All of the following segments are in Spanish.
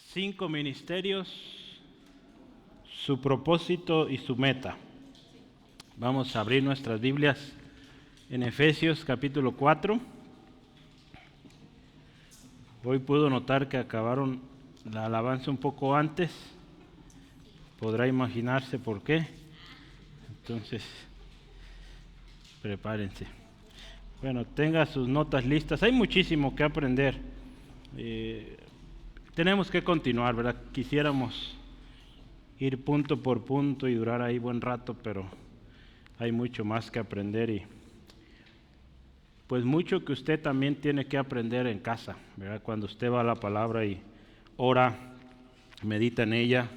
5 ministerios, su propósito y su meta. Vamos a abrir nuestras Biblias en Efesios capítulo 4. Hoy puedo notar que acabaron la alabanza un poco antes. Podrá imaginarse por qué. Entonces, prepárense. Bueno, tenga sus notas listas. Hay muchísimo que aprender. Tenemos que continuar, ¿verdad? Quisiéramos ir punto por punto y durar ahí buen rato, pero hay mucho más que aprender y pues mucho que usted también tiene que aprender en casa, ¿verdad? Cuando usted va a la palabra y ora, medita en ella.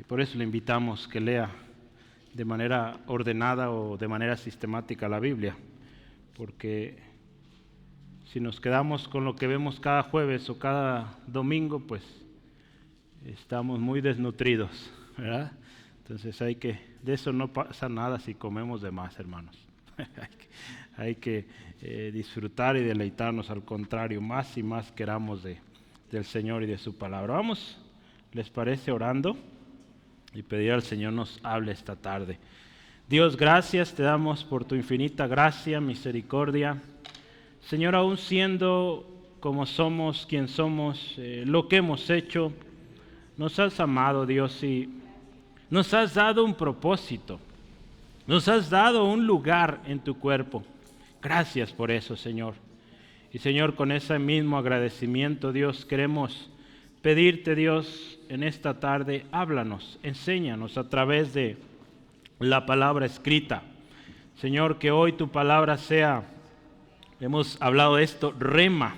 Por eso le invitamos que lea de manera ordenada o de manera sistemática la Biblia, porque si nos quedamos con lo que vemos cada jueves o cada domingo, pues estamos muy desnutridos, ¿verdad? Entonces de eso no pasa nada si comemos de más, hermanos. hay que disfrutar y deleitarnos, al contrario, más y más queramos del Señor y de su palabra. Vamos, ¿les parece orando? Y pedir al Señor nos hable esta tarde. Dios, gracias te damos por tu infinita gracia, misericordia. Señor, aún siendo como somos, quien somos, lo que hemos hecho, nos has amado, Dios, y nos has dado un propósito, nos has dado un lugar en tu cuerpo. Gracias por eso, Señor. Y Señor, con ese mismo agradecimiento, Dios, queremos pedirte, Dios, en esta tarde, háblanos, enséñanos a través de la palabra escrita. Señor, que hoy tu palabra sea, hemos hablado de esto, rema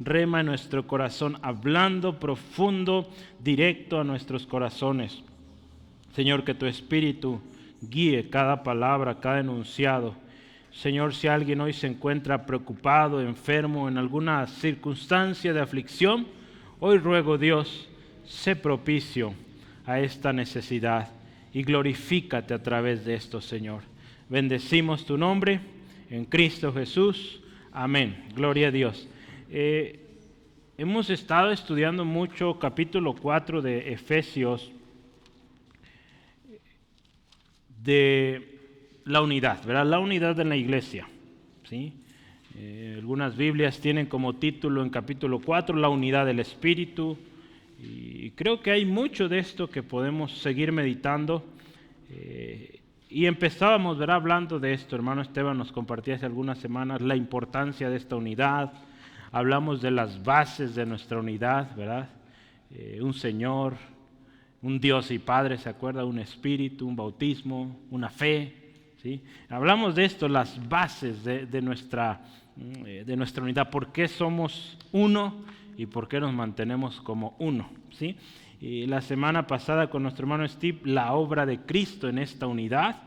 en nuestro corazón, hablando profundo, directo a nuestros corazones. Señor, que tu Espíritu guíe cada palabra, cada enunciado. Señor, si alguien hoy se encuentra preocupado, enfermo, en alguna circunstancia de aflicción, hoy ruego, Dios, sé propicio a esta necesidad y glorifícate a través de esto, Señor. Bendecimos tu nombre en Cristo Jesús. Amén. Gloria a Dios. Hemos estado estudiando mucho capítulo 4 de Efesios, de la unidad, ¿verdad? La unidad en la iglesia, ¿sí? Algunas Biblias tienen como título en capítulo 4 la unidad del Espíritu, y creo que hay mucho de esto que podemos seguir meditando. Y empezábamos, ¿verdad?, hablando de esto. Hermano Esteban nos compartía hace algunas semanas la importancia de esta unidad. Hablamos de las bases de nuestra unidad, ¿verdad? Un Señor, un Dios y Padre, ¿se acuerda? Un Espíritu, un bautismo, una fe, ¿sí? Hablamos de esto, las bases de nuestra unidad. ¿Por qué somos uno y por qué nos mantenemos como uno? ¿Sí? Y la semana pasada con nuestro hermano Steve, la obra de Cristo en esta unidad,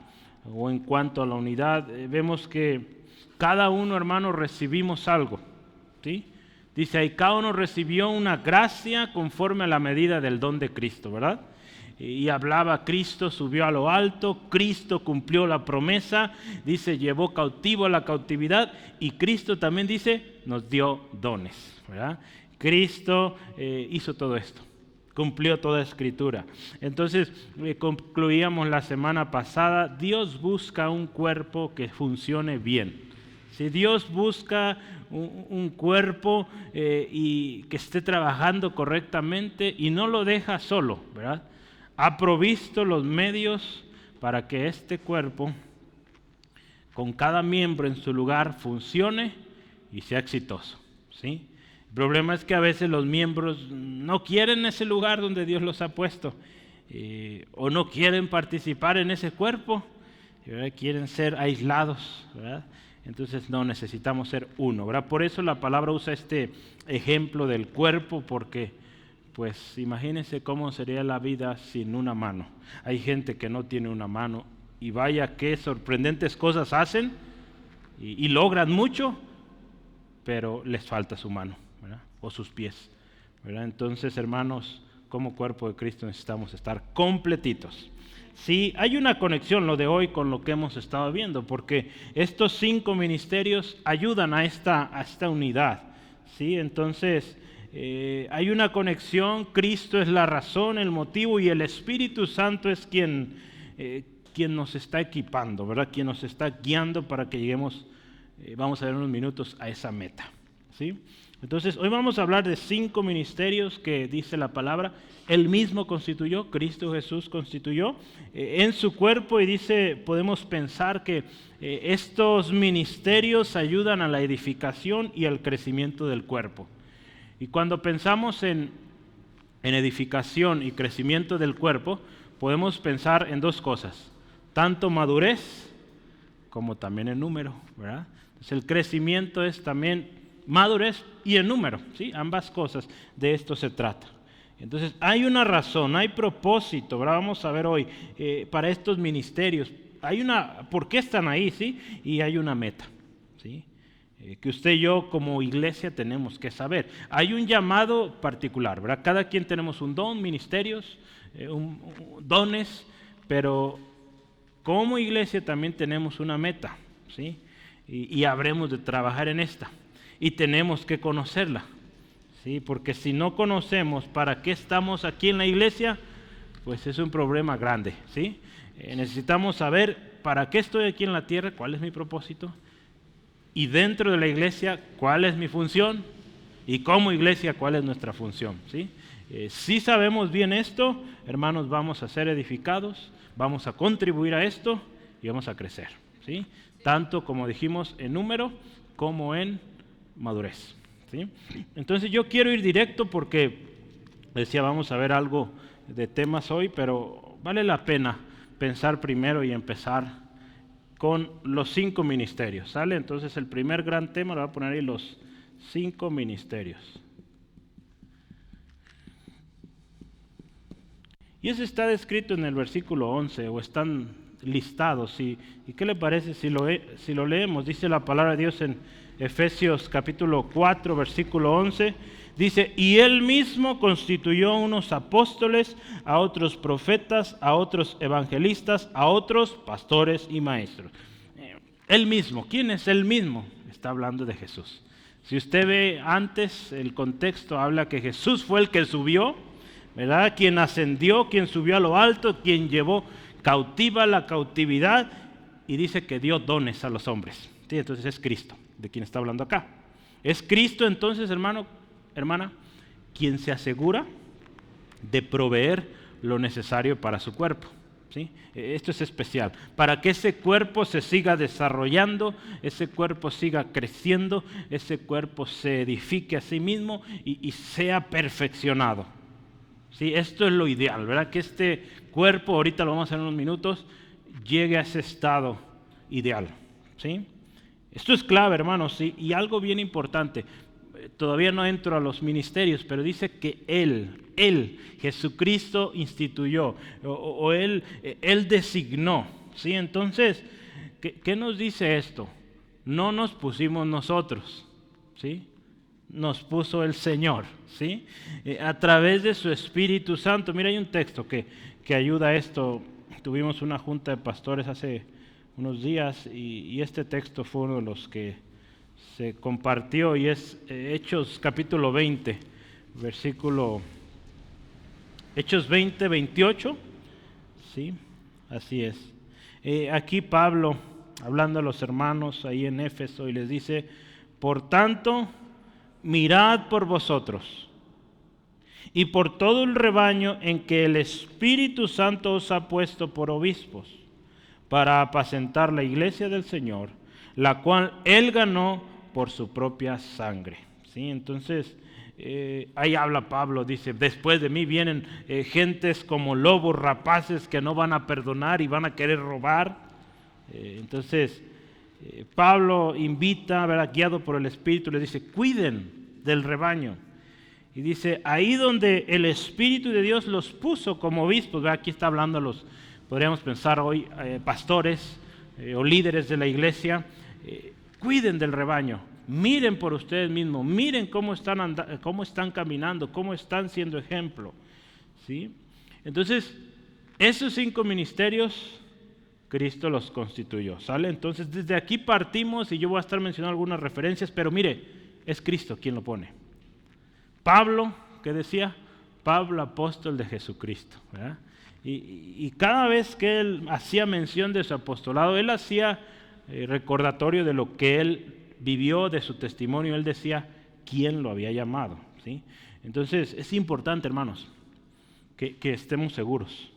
o en cuanto a la unidad, vemos que cada uno, hermano, recibimos algo, ¿sí? Dice ahí, cada uno recibió una gracia conforme a la medida del don de Cristo, ¿verdad? Y hablaba, Cristo subió a lo alto, Cristo cumplió la promesa, dice, llevó cautivo a la cautividad, y Cristo también dice, nos dio dones, ¿verdad? Cristo hizo todo esto. Cumplió toda escritura. Entonces, concluíamos la semana pasada, Dios busca un cuerpo que funcione bien. Si Dios busca un cuerpo y que esté trabajando correctamente y no lo deja solo, ¿verdad? Ha provisto los medios para que este cuerpo, con cada miembro en su lugar, funcione y sea exitoso, ¿sí? El problema es que a veces los miembros no quieren ese lugar donde Dios los ha puesto, o no quieren participar en ese cuerpo, ¿verdad? Quieren ser aislados, ¿verdad? Entonces no, necesitamos ser uno, ¿verdad? Por eso la palabra usa este ejemplo del cuerpo, porque pues imagínense cómo sería la vida sin una mano. Hay gente que no tiene una mano y vaya qué sorprendentes cosas hacen y logran mucho, pero les falta su mano, ¿verdad? O sus pies, ¿verdad? Entonces, hermanos, como cuerpo de Cristo necesitamos estar completitos. Sí, hay una conexión lo de hoy con lo que hemos estado viendo, porque estos 5 ministerios ayudan a esta unidad, ¿sí? Entonces, hay una conexión. Cristo es la razón, el motivo, y el Espíritu Santo es quien nos está equipando, ¿verdad? Quien nos está guiando para que lleguemos, vamos a ver en unos minutos, a esa meta, ¿sí? Entonces, hoy vamos a hablar de 5 ministerios que dice la palabra. Él mismo constituyó, Cristo Jesús constituyó en su cuerpo, y dice, podemos pensar que estos ministerios ayudan a la edificación y al crecimiento del cuerpo. Y cuando pensamos en edificación y crecimiento del cuerpo, podemos pensar en 2 cosas, tanto madurez como también en número, ¿verdad? Entonces, el crecimiento es también madurez y en número, ¿sí? Ambas cosas, de esto se trata. Entonces, hay una razón, hay propósito, ¿verdad? Vamos a ver hoy para estos ministerios. ¿Por qué están ahí, sí? Y hay una meta, ¿sí? Que usted y yo como iglesia tenemos que saber. Hay un llamado particular, ¿verdad? Cada quien tenemos un don, ministerios, dones, pero como iglesia también tenemos una meta, ¿sí? Y habremos de trabajar en esta. Y tenemos que conocerla, ¿sí? Porque si no conocemos para qué estamos aquí en la iglesia, pues es un problema grande, ¿sí? Necesitamos saber para qué estoy aquí en la tierra, cuál es mi propósito, y dentro de la iglesia, cuál es mi función, y como iglesia, cuál es nuestra función, ¿sí? Si sabemos bien esto, hermanos, vamos a ser edificados, vamos a contribuir a esto y vamos a crecer, ¿sí? Tanto, como dijimos, en número como en madurez, ¿sí? Entonces yo quiero ir directo porque decía, vamos a ver algo de temas hoy, pero vale la pena pensar primero y empezar con los 5 ministerios, ¿sale? Entonces el primer gran tema lo voy a poner ahí, los 5 ministerios. Y eso está descrito en el versículo 11, o están listados. ¿Y qué le parece si lo leemos? Dice la palabra de Dios en Efesios capítulo 4, versículo 11, dice, y Él mismo constituyó unos apóstoles, a otros profetas, a otros evangelistas, a otros pastores y maestros. Él mismo, ¿quién es Él mismo? Está hablando de Jesús. Si usted ve antes, el contexto habla que Jesús fue el que subió, ¿verdad? Quien ascendió, quien subió a lo alto, quien llevó cautiva la cautividad, y dice que dio dones a los hombres, ¿sí? Entonces es Cristo de quien está hablando acá. Es Cristo entonces, hermano, hermana, quien se asegura de proveer lo necesario para su cuerpo, ¿sí? Esto es especial, para que ese cuerpo se siga desarrollando, ese cuerpo siga creciendo, ese cuerpo se edifique a sí mismo y sea perfeccionado, ¿sí? Esto es lo ideal, ¿verdad? Que este cuerpo, ahorita lo vamos a hacer en unos minutos, llegue a ese estado ideal, ¿sí? Esto es clave, hermanos, ¿sí? Y algo bien importante, todavía no entro a los ministerios, pero dice que Él, Jesucristo instituyó, o Él designó, ¿sí? Entonces, ¿qué nos dice esto? No nos pusimos nosotros, ¿sí? Nos puso el Señor, ¿sí? A través de su Espíritu Santo. Mira, hay un texto que ayuda a esto. Tuvimos una junta de pastores hace unos días y este texto fue uno de los que se compartió, y es Hechos capítulo 20, versículo Hechos 20, 28, ¿sí? Así es. Aquí Pablo, hablando a los hermanos ahí en Éfeso, y les dice, por tanto, mirad por vosotros y por todo el rebaño en que el Espíritu Santo os ha puesto por obispos, para apacentar la iglesia del Señor, la cual Él ganó por su propia sangre, ¿sí? Entonces, ahí habla Pablo, dice, después de mí vienen gentes como lobos rapaces que no van a perdonar y van a querer robar. Entonces, Pablo invita, ¿verdad? Guiado por el Espíritu, le dice, cuiden del rebaño. Y dice, ahí donde el Espíritu de Dios los puso como obispos, ¿verdad? Aquí está hablando los, podríamos pensar hoy, pastores o líderes de la iglesia, cuiden del rebaño, miren por ustedes mismos, miren cómo están caminando, cómo están siendo ejemplo, ¿sí? Entonces, esos 5 ministerios, Cristo los constituyó, ¿sale? Entonces, desde aquí partimos, y yo voy a estar mencionando algunas referencias, pero mire, es Cristo quien lo pone. Pablo, ¿qué decía? Pablo, apóstol de Jesucristo, ¿verdad? Y cada vez que él hacía mención de su apostolado, él hacía recordatorio de lo que él vivió, de su testimonio. Él decía quién lo había llamado, ¿sí? Entonces es importante, hermanos, que estemos seguros.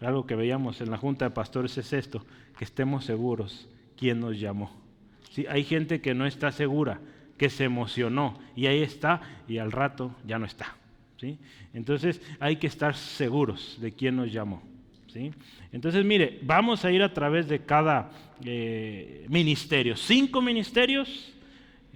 Algo que veíamos en la Junta de Pastores es esto, que estemos seguros quién nos llamó. ¿Sí? Hay gente que no está segura, que se emocionó y ahí está y al rato ya no está. ¿Sí? Entonces hay que estar seguros de quién nos llamó. ¿Sí? Entonces mire, vamos a ir a través de cada ministerio. 5 ministerios.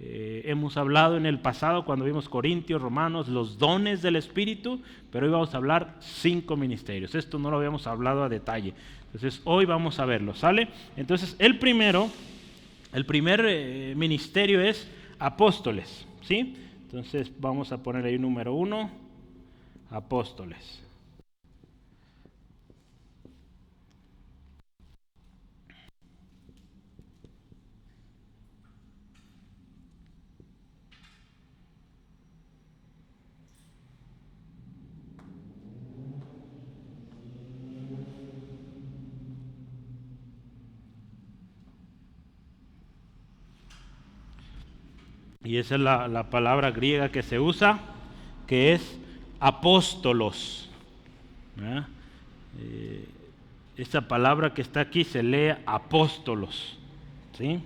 Hemos hablado en el pasado cuando vimos Corintios, Romanos, los dones del Espíritu, pero hoy vamos a hablar 5 ministerios. Esto no lo habíamos hablado a detalle. Entonces hoy vamos a verlo, ¿sale? Entonces el primer ministerio es apóstoles, ¿sí? Entonces vamos a poner ahí número 1, apóstoles. Y esa es la palabra griega que se usa, que es apóstolos. Esta palabra que está aquí se lee apóstolos, ¿sí?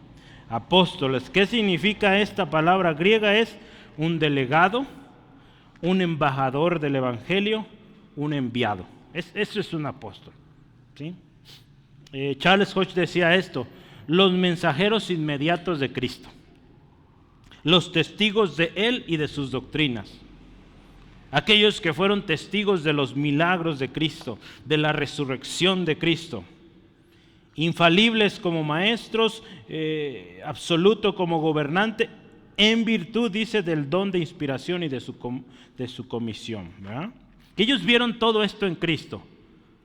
Apóstoles. ¿Qué significa esta palabra griega? Es un delegado, un embajador del Evangelio, un enviado. Eso es un apóstol, ¿sí? Charles Hodge decía esto: los mensajeros inmediatos de Cristo, los testigos de Él y de sus doctrinas, aquellos que fueron testigos de los milagros de Cristo, de la resurrección de Cristo, infalibles como maestros, absoluto como gobernante, en virtud, dice, del don de inspiración y de su comisión, ¿verdad? Ellos vieron todo esto en Cristo,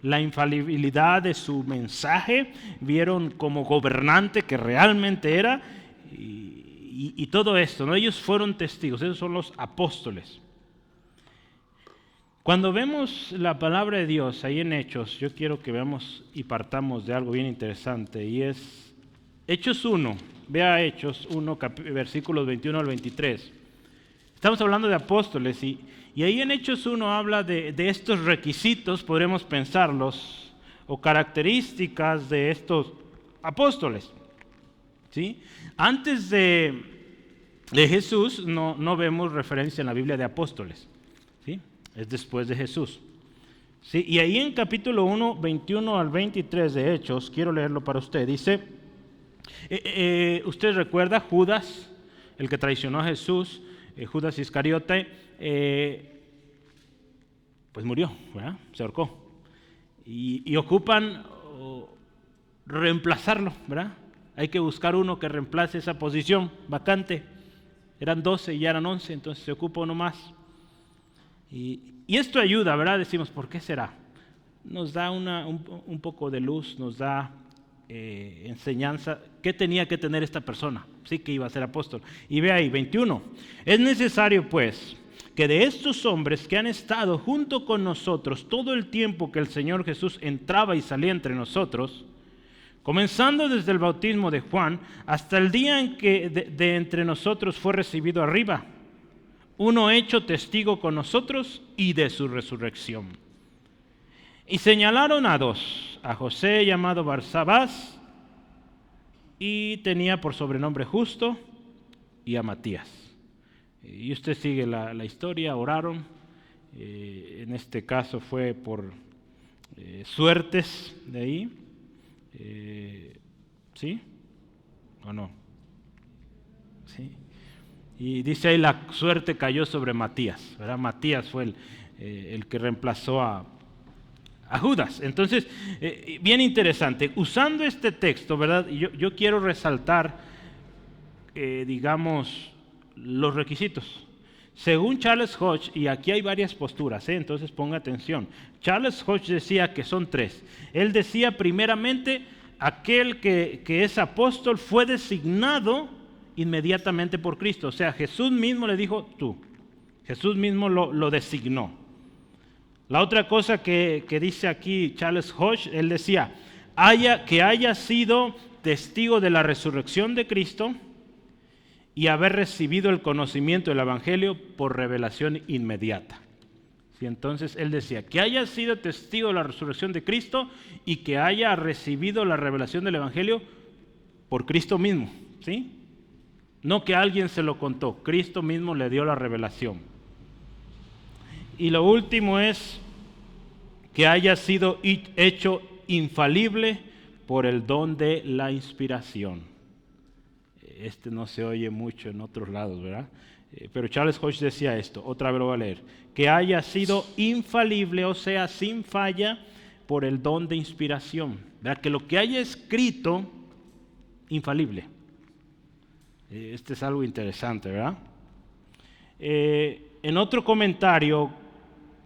la infalibilidad de su mensaje, vieron como gobernante que realmente era, y todo esto, ¿no? Ellos fueron testigos, esos son los apóstoles. Cuando vemos la palabra de Dios ahí en Hechos, yo quiero que veamos y partamos de algo bien interesante, y es Hechos 1, vea Hechos 1, versículos 21 al 23. Estamos hablando de apóstoles, y ahí en Hechos 1 habla de estos requisitos, podremos pensarlos, o características de estos apóstoles, ¿sí? Antes de Jesús no vemos referencia en la Biblia de apóstoles, ¿sí? Es después de Jesús, ¿sí? Y ahí en capítulo 1, 21 al 23 de Hechos, quiero leerlo para usted, dice, usted recuerda Judas, el que traicionó a Jesús, Judas Iscariote, pues murió, ¿verdad? Se ahorcó, y ocupan reemplazarlo, ¿verdad? Hay que buscar uno que reemplace esa posición vacante. Eran 12 y ya eran 11, entonces se ocupa uno más. Y esto ayuda, ¿verdad? Decimos, ¿por qué será? Nos da un poco de luz, nos da enseñanza. ¿Qué tenía que tener esta persona? Sí, que iba a ser apóstol. Y ve ahí, 21. Es necesario, pues, que de estos hombres que han estado junto con nosotros todo el tiempo que el Señor Jesús entraba y salía entre nosotros, comenzando desde el bautismo de Juan hasta el día en que de entre nosotros fue recibido arriba, uno hecho testigo con nosotros y de su resurrección. Y señalaron a 2, a José llamado Barsabás, y tenía por sobrenombre Justo, y a Matías. Y usted sigue la historia, oraron, en este caso fue por suertes de ahí. ¿Sí? ¿O no? ¿Sí? Y dice ahí la suerte cayó sobre Matías, ¿verdad? Matías fue el que reemplazó a Judas. Entonces, bien interesante. Usando este texto, ¿verdad? Yo quiero resaltar, digamos, los requisitos. Según Charles Hodge, y aquí hay varias posturas, entonces ponga atención. Charles Hodge decía que son 3. Él decía primeramente, aquel que es apóstol fue designado inmediatamente por Cristo. O sea, Jesús mismo le dijo, tú. Jesús mismo lo designó. La otra cosa que dice aquí Charles Hodge, él decía, que haya sido testigo de la resurrección de Cristo y haber recibido el conocimiento del Evangelio por revelación inmediata. ¿Sí? Entonces él decía, que haya sido testigo de la resurrección de Cristo y que haya recibido la revelación del Evangelio por Cristo mismo. ¿Sí? No que alguien se lo contó, Cristo mismo le dio la revelación. Y lo último es que haya sido hecho infalible por el don de la inspiración. Este no se oye mucho en otros lados, ¿verdad? Pero Charles Hodge decía esto, otra vez lo voy a leer, que haya sido infalible, o sea, sin falla, por el don de inspiración. ¿Verdad? Que lo que haya escrito, infalible. Este es algo interesante, ¿verdad? En otro comentario,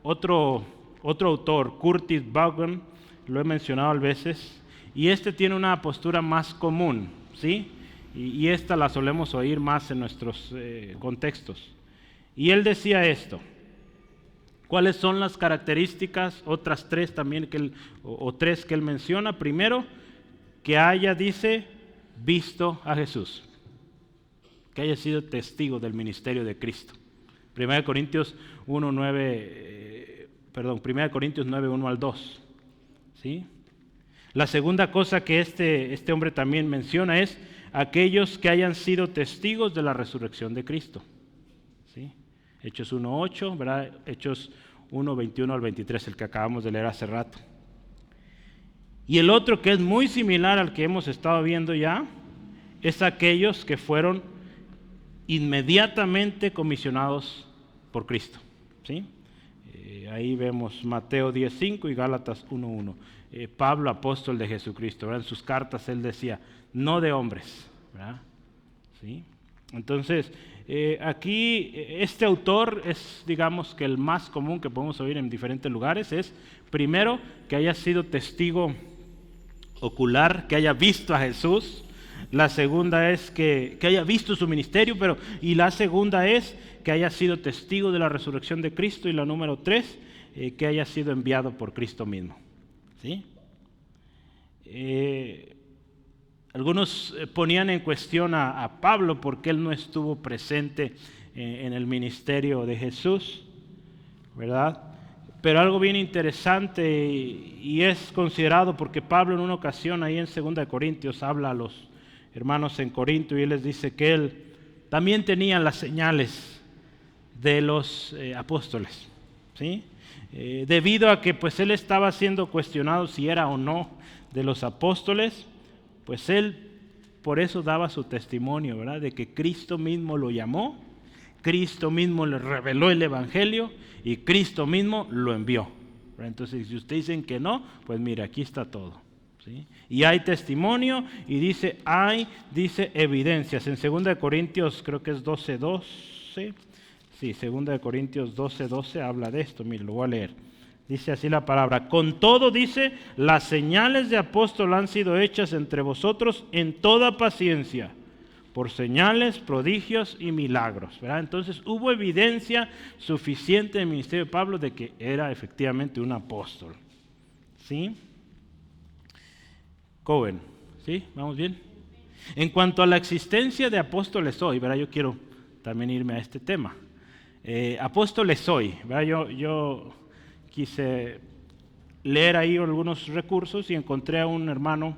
otro autor, Curtis Vaughan, lo he mencionado a veces, y este tiene una postura más común, ¿sí? Y esta la solemos oír más en nuestros contextos. Y él decía esto, ¿cuáles son las características? Otras tres también, tres que él menciona. Primero, que haya, dice, visto a Jesús, que haya sido testigo del ministerio de Cristo. 1 Corintios 9, 1 al 2. ¿Sí? La segunda cosa que este hombre también menciona es aquellos que hayan sido testigos de la resurrección de Cristo. ¿Sí? Hechos 1:8, ¿verdad? Hechos 1:21 al 23, el que acabamos de leer hace rato. Y el otro, que es muy similar al que hemos estado viendo ya, es aquellos que fueron inmediatamente comisionados por Cristo. ¿Sí? Ahí vemos Mateo 10:5 y Gálatas 1:1. Pablo, apóstol de Jesucristo, ¿verdad? En sus cartas él decía, no de hombres, ¿verdad? ¿Sí? Entonces, aquí este autor es, digamos, que el más común que podemos oír en diferentes lugares es, primero, que haya sido testigo ocular, que haya visto a Jesús. La segunda es que haya visto su ministerio, y la segunda es que haya sido testigo de la resurrección de Cristo, y la número 3, que haya sido enviado por Cristo mismo. ¿Sí? Algunos ponían en cuestión a Pablo porque él no estuvo presente en el ministerio de Jesús, ¿verdad? Pero algo bien interesante y es considerado porque Pablo en una ocasión ahí en 2 Corintios habla a los hermanos en Corinto y él les dice que él también tenía las señales de los apóstoles, ¿sí? Debido a que pues él estaba siendo cuestionado si era o no de los apóstoles, pues él por eso daba su testimonio, ¿verdad? De que Cristo mismo lo llamó, Cristo mismo le reveló el Evangelio y Cristo mismo lo envió. Entonces, si ustedes dicen que no, pues mira, aquí está todo. ¿Sí? Y hay testimonio y dice evidencias. En 2 Corintios, creo que es 12:12. Sí, 2 Corintios 12:12 habla de esto. Mira, lo voy a leer. Dice así la palabra. Con todo, dice, las señales de apóstol han sido hechas entre vosotros en toda paciencia, por señales, prodigios y milagros. ¿Verdad? Entonces hubo evidencia suficiente en el ministerio de Pablo de que era efectivamente un apóstol. ¿Sí? Cohen, ¿sí? ¿Vamos bien? En cuanto a la existencia de apóstoles hoy, ¿verdad? Yo quiero también irme a este tema. Apóstoles hoy, ¿verdad? Yo quise leer ahí algunos recursos y encontré a un hermano,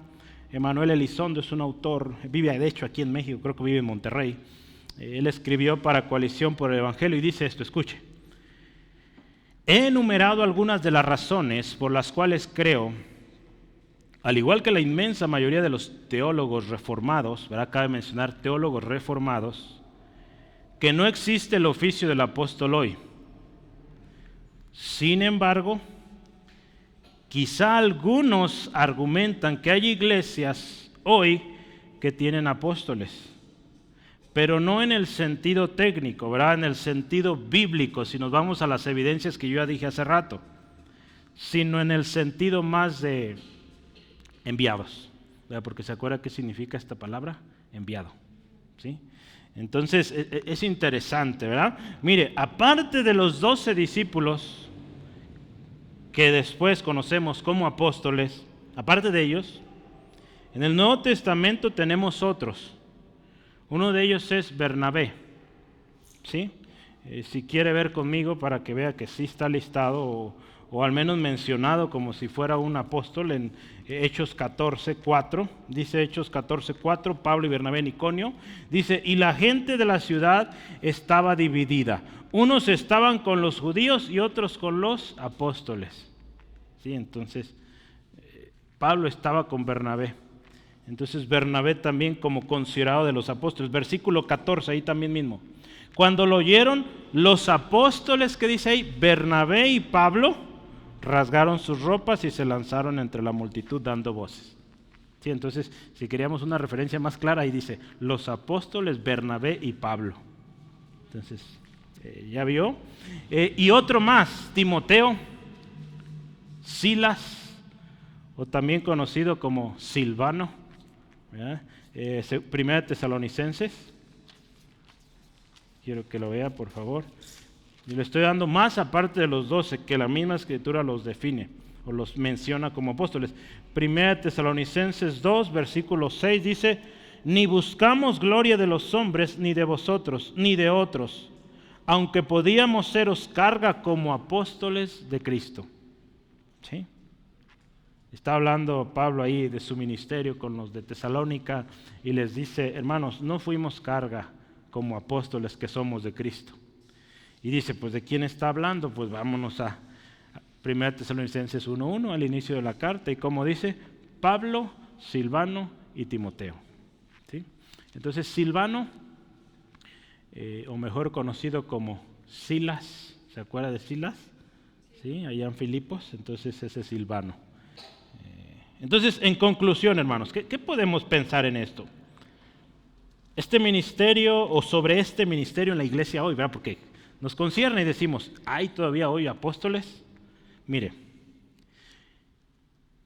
Emanuel Elizondo, es un autor, vive de hecho aquí en México, creo que vive en Monterrey. Él escribió para Coalición por el Evangelio y dice esto, escuche. He enumerado algunas de las razones por las cuales creo, al igual que la inmensa mayoría de los teólogos reformados, ¿verdad? Cabe mencionar teólogos reformados, que no existe el oficio del apóstol hoy. Sin embargo, quizá algunos argumentan que hay iglesias hoy que tienen apóstoles, pero no en el sentido técnico, ¿verdad? En el sentido bíblico, si nos vamos a las evidencias que yo ya dije hace rato, sino en el sentido más de enviados, ¿verdad? Porque se acuerda qué significa esta palabra, enviado, ¿sí? Entonces es interesante, ¿verdad? Mire, aparte de los 12 discípulos que después conocemos como apóstoles, aparte de ellos, en el Nuevo Testamento tenemos otros. Uno de ellos es Bernabé, ¿sí? Si quiere ver conmigo para que vea que sí está listado o al menos mencionado como si fuera un apóstol en Hechos 14:4. Dice Hechos 14:4, Pablo y Bernabé en Iconio. Dice, y la gente de la ciudad estaba dividida. Unos estaban con los judíos y otros con los apóstoles. ¿Sí? Entonces, Pablo estaba con Bernabé. Entonces Bernabé también como considerado de los apóstoles. Versículo 14, ahí también mismo. Cuando lo oyeron, los apóstoles, que dice ahí, Bernabé y Pablo, rasgaron sus ropas y se lanzaron entre la multitud dando voces. Sí, entonces, si queríamos una referencia más clara, ahí dice, los apóstoles Bernabé y Pablo. Entonces, ¿ya vio? Y otro más, Timoteo, Silas, o también conocido como Silvano, Primera de Tesalonicenses. Quiero que lo vea, por favor. Y le estoy dando más aparte de los 12, que la misma escritura los define o los menciona como apóstoles. Primera de Tesalonicenses 2, versículo 6 dice, ni buscamos gloria de los hombres, ni de vosotros, ni de otros, aunque podíamos seros carga como apóstoles de Cristo. ¿Sí? Está hablando Pablo ahí de su ministerio con los de Tesalónica y les dice, hermanos, no fuimos carga como apóstoles que somos de Cristo. Y dice, pues ¿de quién está hablando? Pues vámonos a 1 Tesalonicenses 1:1, al inicio de la carta, y como dice, Pablo, Silvano y Timoteo. ¿Sí? Entonces Silvano, o mejor conocido como Silas, ¿se acuerda de Silas? ¿Sí? Allá en Filipos, entonces ese es Silvano. Entonces, en conclusión, hermanos, ¿qué podemos pensar en esto? Este ministerio, o sobre este ministerio en la iglesia hoy, ¿verdad? Porque nos concierne y decimos, ¿hay todavía hoy apóstoles? Mire,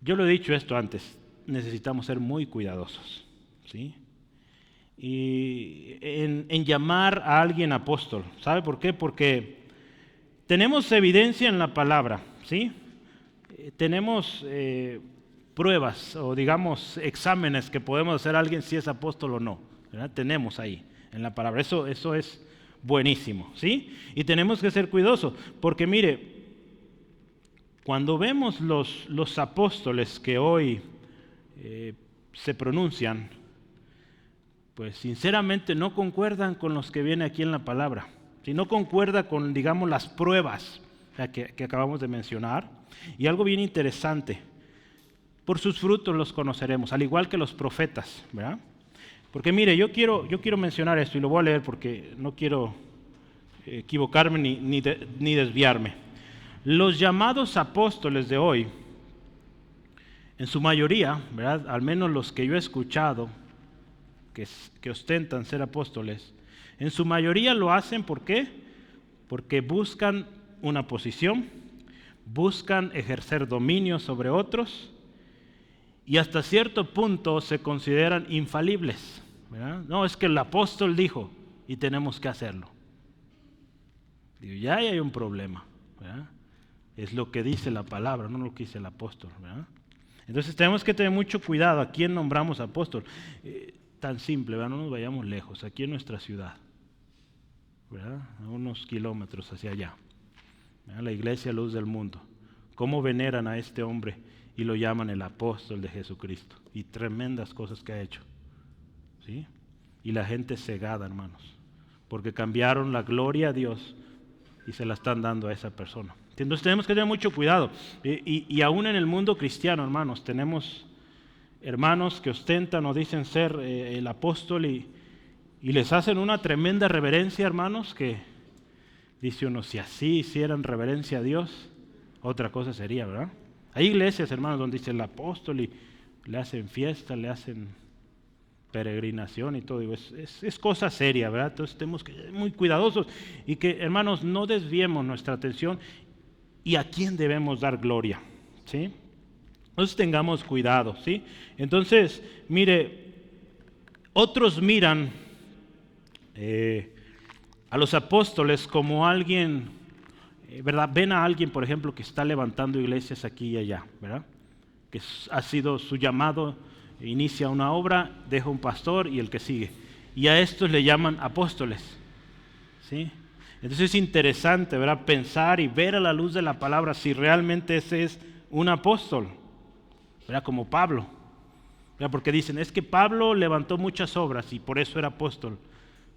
yo lo he dicho esto antes, necesitamos ser muy cuidadosos, ¿sí? Y en llamar a alguien apóstol, ¿sabe por qué? Porque tenemos evidencia en la palabra, ¿sí? Tenemos pruebas o digamos exámenes que podemos hacer a alguien si es apóstol o no, ¿verdad? Tenemos ahí en la palabra, eso es buenísimo, ¿sí? Y tenemos que ser cuidadosos, porque mire, cuando vemos los apóstoles que hoy se pronuncian, pues sinceramente no concuerdan con los que vienen aquí en la palabra, si no concuerda con, digamos, las pruebas que acabamos de mencionar. Y algo bien interesante, por sus frutos los conoceremos, al igual que los profetas, ¿verdad? Porque mire, yo quiero mencionar esto y lo voy a leer porque no quiero equivocarme ni desviarme. Los llamados apóstoles de hoy, en su mayoría, ¿verdad? Al menos los que yo he escuchado que ostentan ser apóstoles, en su mayoría lo hacen, ¿por qué? Porque buscan una posición, buscan ejercer dominio sobre otros y hasta cierto punto se consideran infalibles, ¿verdad? No, es que el apóstol dijo y tenemos que hacerlo. Digo, ya hay un problema, ¿verdad? Es lo que dice la palabra, no lo que dice el apóstol, ¿verdad? Entonces tenemos que tener mucho cuidado a quién nombramos apóstol. Tan simple, ¿verdad? No nos vayamos lejos, aquí en nuestra ciudad, ¿verdad? A unos kilómetros hacia allá, ¿verdad? La iglesia Luz del Mundo. ¿Cómo veneran a este hombre y lo llaman el apóstol de Jesucristo? Y tremendas cosas que ha hecho, ¿sí? Y la gente cegada, hermanos, porque cambiaron la gloria a Dios y se la están dando a esa persona. Entonces tenemos que tener mucho cuidado. Y aún en el mundo cristiano, hermanos, tenemos hermanos que ostentan o dicen ser el apóstol y les hacen una tremenda reverencia, hermanos, que dice uno, si así hicieran reverencia a Dios, otra cosa sería, ¿verdad? Hay iglesias, hermanos, donde dice el apóstol y le hacen fiesta, le hacen peregrinación y todo. Es cosa seria, ¿verdad? Entonces tenemos que ser muy cuidadosos y que, hermanos, no desviemos nuestra atención y a quién debemos dar gloria, ¿sí? Entonces tengamos cuidado, ¿sí? Entonces, mire, otros miran a los apóstoles como alguien, ¿verdad? Ven a alguien, por ejemplo, que está levantando iglesias aquí y allá, ¿verdad? Que ha sido su llamado, inicia una obra, deja un pastor y el que sigue. Y a estos le llaman apóstoles, ¿sí? Entonces es interesante, ¿verdad? Pensar y ver a la luz de la palabra si realmente ese es un apóstol, ¿verdad? Como Pablo, ¿verdad? Porque dicen, es que Pablo levantó muchas obras y por eso era apóstol.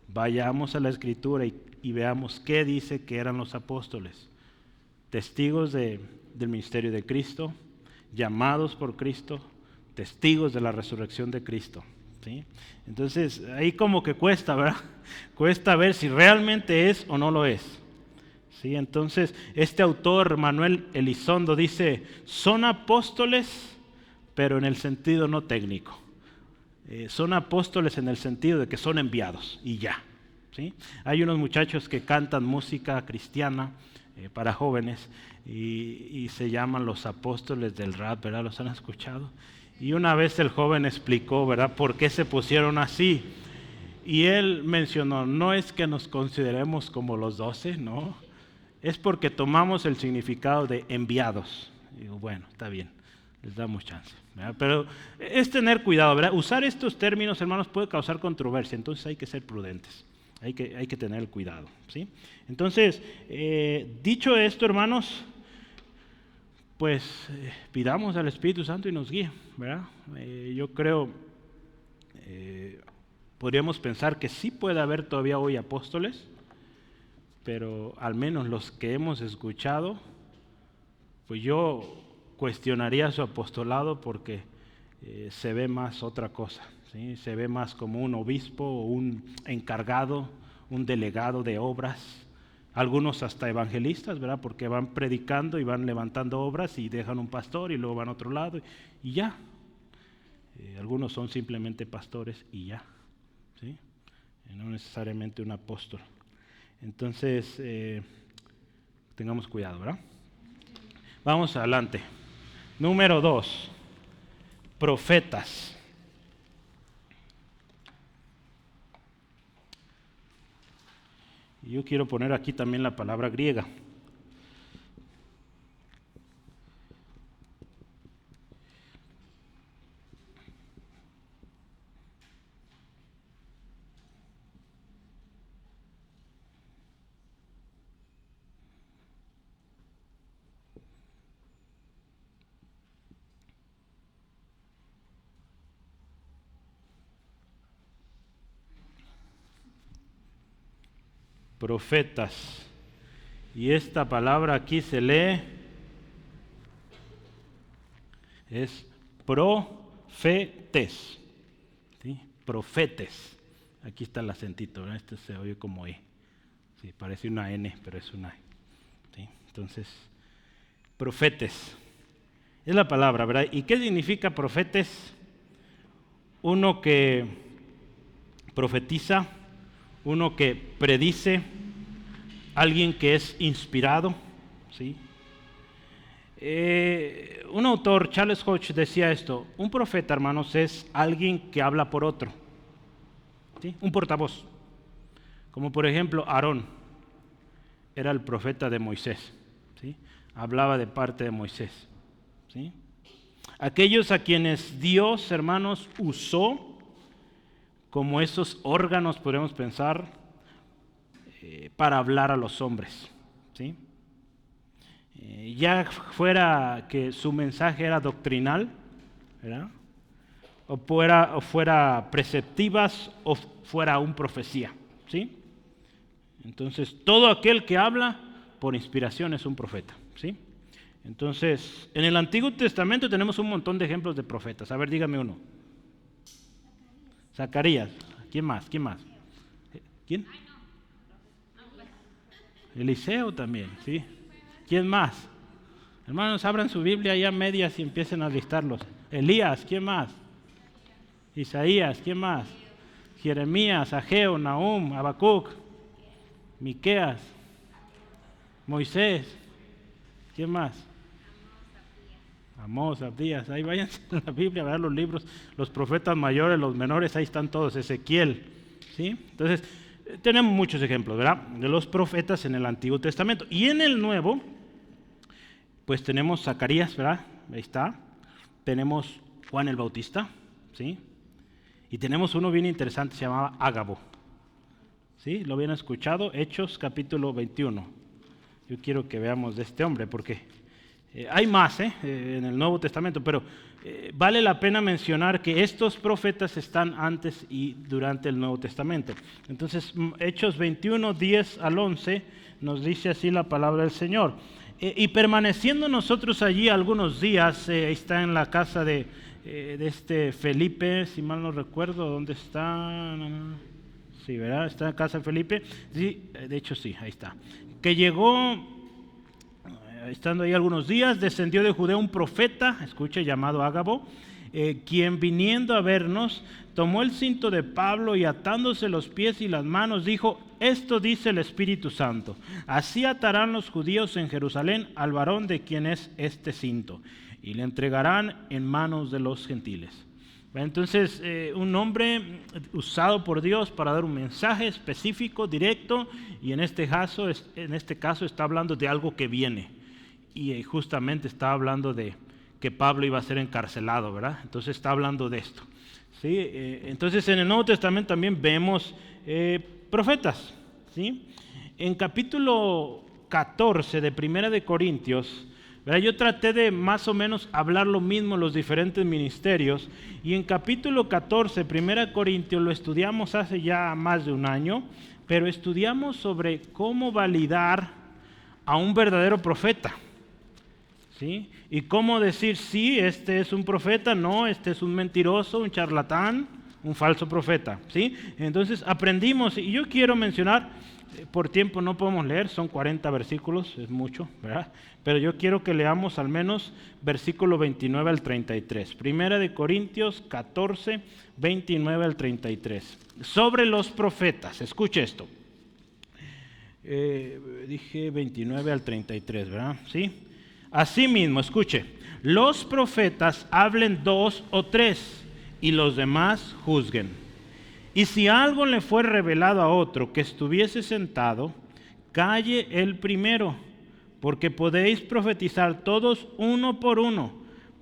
Vayamos a la Escritura y veamos qué dice que eran los apóstoles. Testigos del ministerio de Cristo, llamados por Cristo, testigos de la resurrección de Cristo, ¿sí? Entonces, ahí como que cuesta, ¿verdad? Cuesta ver si realmente es o no lo es, ¿sí? Entonces, este autor, Manuel Elizondo, dice, son apóstoles, pero en el sentido no técnico. Son apóstoles en el sentido de que son enviados y ya, ¿sí? Hay unos muchachos que cantan música cristiana para jóvenes y se llaman los apóstoles del rap, ¿verdad? ¿Los han escuchado? Y una vez el joven explicó, ¿verdad?, por qué se pusieron así. Y él mencionó, no es que nos consideremos como los 12, no, es porque tomamos el significado de enviados. Y digo, bueno, está bien, les damos chance, ¿verdad? Pero es tener cuidado, ¿verdad? Usar estos términos, hermanos, puede causar controversia, entonces hay que ser prudentes, hay que tener cuidado, ¿sí? Entonces, dicho esto, hermanos, pues pidamos al Espíritu Santo y nos guíe, ¿verdad? Yo creo, podríamos pensar que sí puede haber todavía hoy apóstoles, pero al menos los que hemos escuchado, pues yo cuestionaría su apostolado porque se ve más otra cosa, ¿sí? Se ve más como un obispo o un encargado, un delegado de obras. Algunos hasta evangelistas, ¿verdad? Porque van predicando y van levantando obras y dejan un pastor y luego van a otro lado y ya. Algunos son simplemente pastores y ya, ¿sí? No necesariamente un apóstol. Entonces, tengamos cuidado, ¿verdad? Vamos adelante. Número 2, profetas. Yo quiero poner aquí también la palabra griega. Profetas. Y esta palabra aquí se lee, es profetes, ¿sí? Profetes. Aquí está el acentito, ¿verdad? Este se oye como E. Sí, parece una N, pero es una E, ¿sí? Entonces, profetes. Es la palabra, ¿verdad? ¿Y qué significa profetes? Uno que profetiza, uno que predice, alguien que es inspirado, ¿sí? Un autor, Charles Hodge, decía esto: un profeta, hermanos, es alguien que habla por otro, ¿sí? Un portavoz. Como por ejemplo Aarón era el profeta de Moisés, ¿sí? Hablaba de parte de Moisés, ¿sí? Aquellos a quienes Dios, hermanos, usó como esos órganos, podemos pensar, para hablar a los hombres, ¿sí? Ya fuera que su mensaje era doctrinal, ¿verdad? O fuera preceptivas o fuera una profecía, ¿sí? Entonces, todo aquel que habla por inspiración es un profeta, ¿sí? Entonces, en el Antiguo Testamento tenemos un montón de ejemplos de profetas. A ver, dígame uno. Zacarías. ¿Quién más? ¿Quién más? ¿Quién? Eliseo también, ¿sí? ¿Quién más? Hermanos, abran su Biblia ya medias y empiecen a listarlos. Elías, ¿quién más? Isaías, ¿quién más? Jeremías, Ageo, Nahum, Habacuc, Miqueas, Moisés, ¿quién más? Amós, Abdías. Ahí váyanse a la Biblia a ver los libros, los profetas mayores, los menores, ahí están todos. Ezequiel, ¿sí? Entonces, tenemos muchos ejemplos, ¿verdad? De los profetas en el Antiguo Testamento. Y en el Nuevo, pues tenemos Zacarías, ¿verdad? Ahí está. Tenemos Juan el Bautista, ¿sí? Y tenemos uno bien interesante, se llamaba Ágabo. ¿Sí? ¿Lo habían escuchado? Hechos capítulo 21. Yo quiero que veamos de este hombre, porque hay más en el Nuevo Testamento, pero vale la pena mencionar que estos profetas están antes y durante el Nuevo Testamento. Entonces, Hechos 21, 10 al 11, nos dice así la palabra del Señor. Y permaneciendo nosotros allí algunos días, está en la casa de este Felipe, si mal no recuerdo, ¿dónde está? Sí, ¿verdad? Está en la casa de Felipe. Sí, de hecho sí, ahí está. Que llegó, estando ahí algunos días, descendió de Judea un profeta, escuche, llamado Ágabo, quien viniendo a vernos, tomó el cinto de Pablo y atándose los pies y las manos, dijo: esto dice el Espíritu Santo, así atarán los judíos en Jerusalén al varón de quien es este cinto, y le entregarán en manos de los gentiles. Entonces, un hombre usado por Dios para dar un mensaje específico, directo, y en este caso está hablando de algo que viene, y justamente está hablando de que Pablo iba a ser encarcelado, ¿verdad? Entonces está hablando de esto. ¿Sí? Entonces en el Nuevo Testamento también vemos profetas. ¿Sí? En capítulo 14 de Primera de Corintios, ¿verdad? Yo traté de más o menos hablar lo mismo en los diferentes ministerios, y en capítulo 14, Primera de Corintios, lo estudiamos hace ya más de un año, pero estudiamos sobre cómo validar a un verdadero profeta. ¿Sí? Y cómo decir, sí, este es un profeta, no, este es un mentiroso, un charlatán, un falso profeta. ¿Sí? Entonces aprendimos, y yo quiero mencionar, por tiempo no podemos leer, son 40 versículos, es mucho, ¿verdad? Pero yo quiero que leamos al menos versículo 29 al 33. Primera de Corintios 14, 29 al 33. Sobre los profetas, escuche esto. Dije 29 al 33, ¿verdad? ¿Sí? Asimismo, escuche, los profetas hablen 2 o 3 y los demás juzguen. Y si algo le fue revelado a otro que estuviese sentado, calle el primero, porque podéis profetizar todos uno por uno,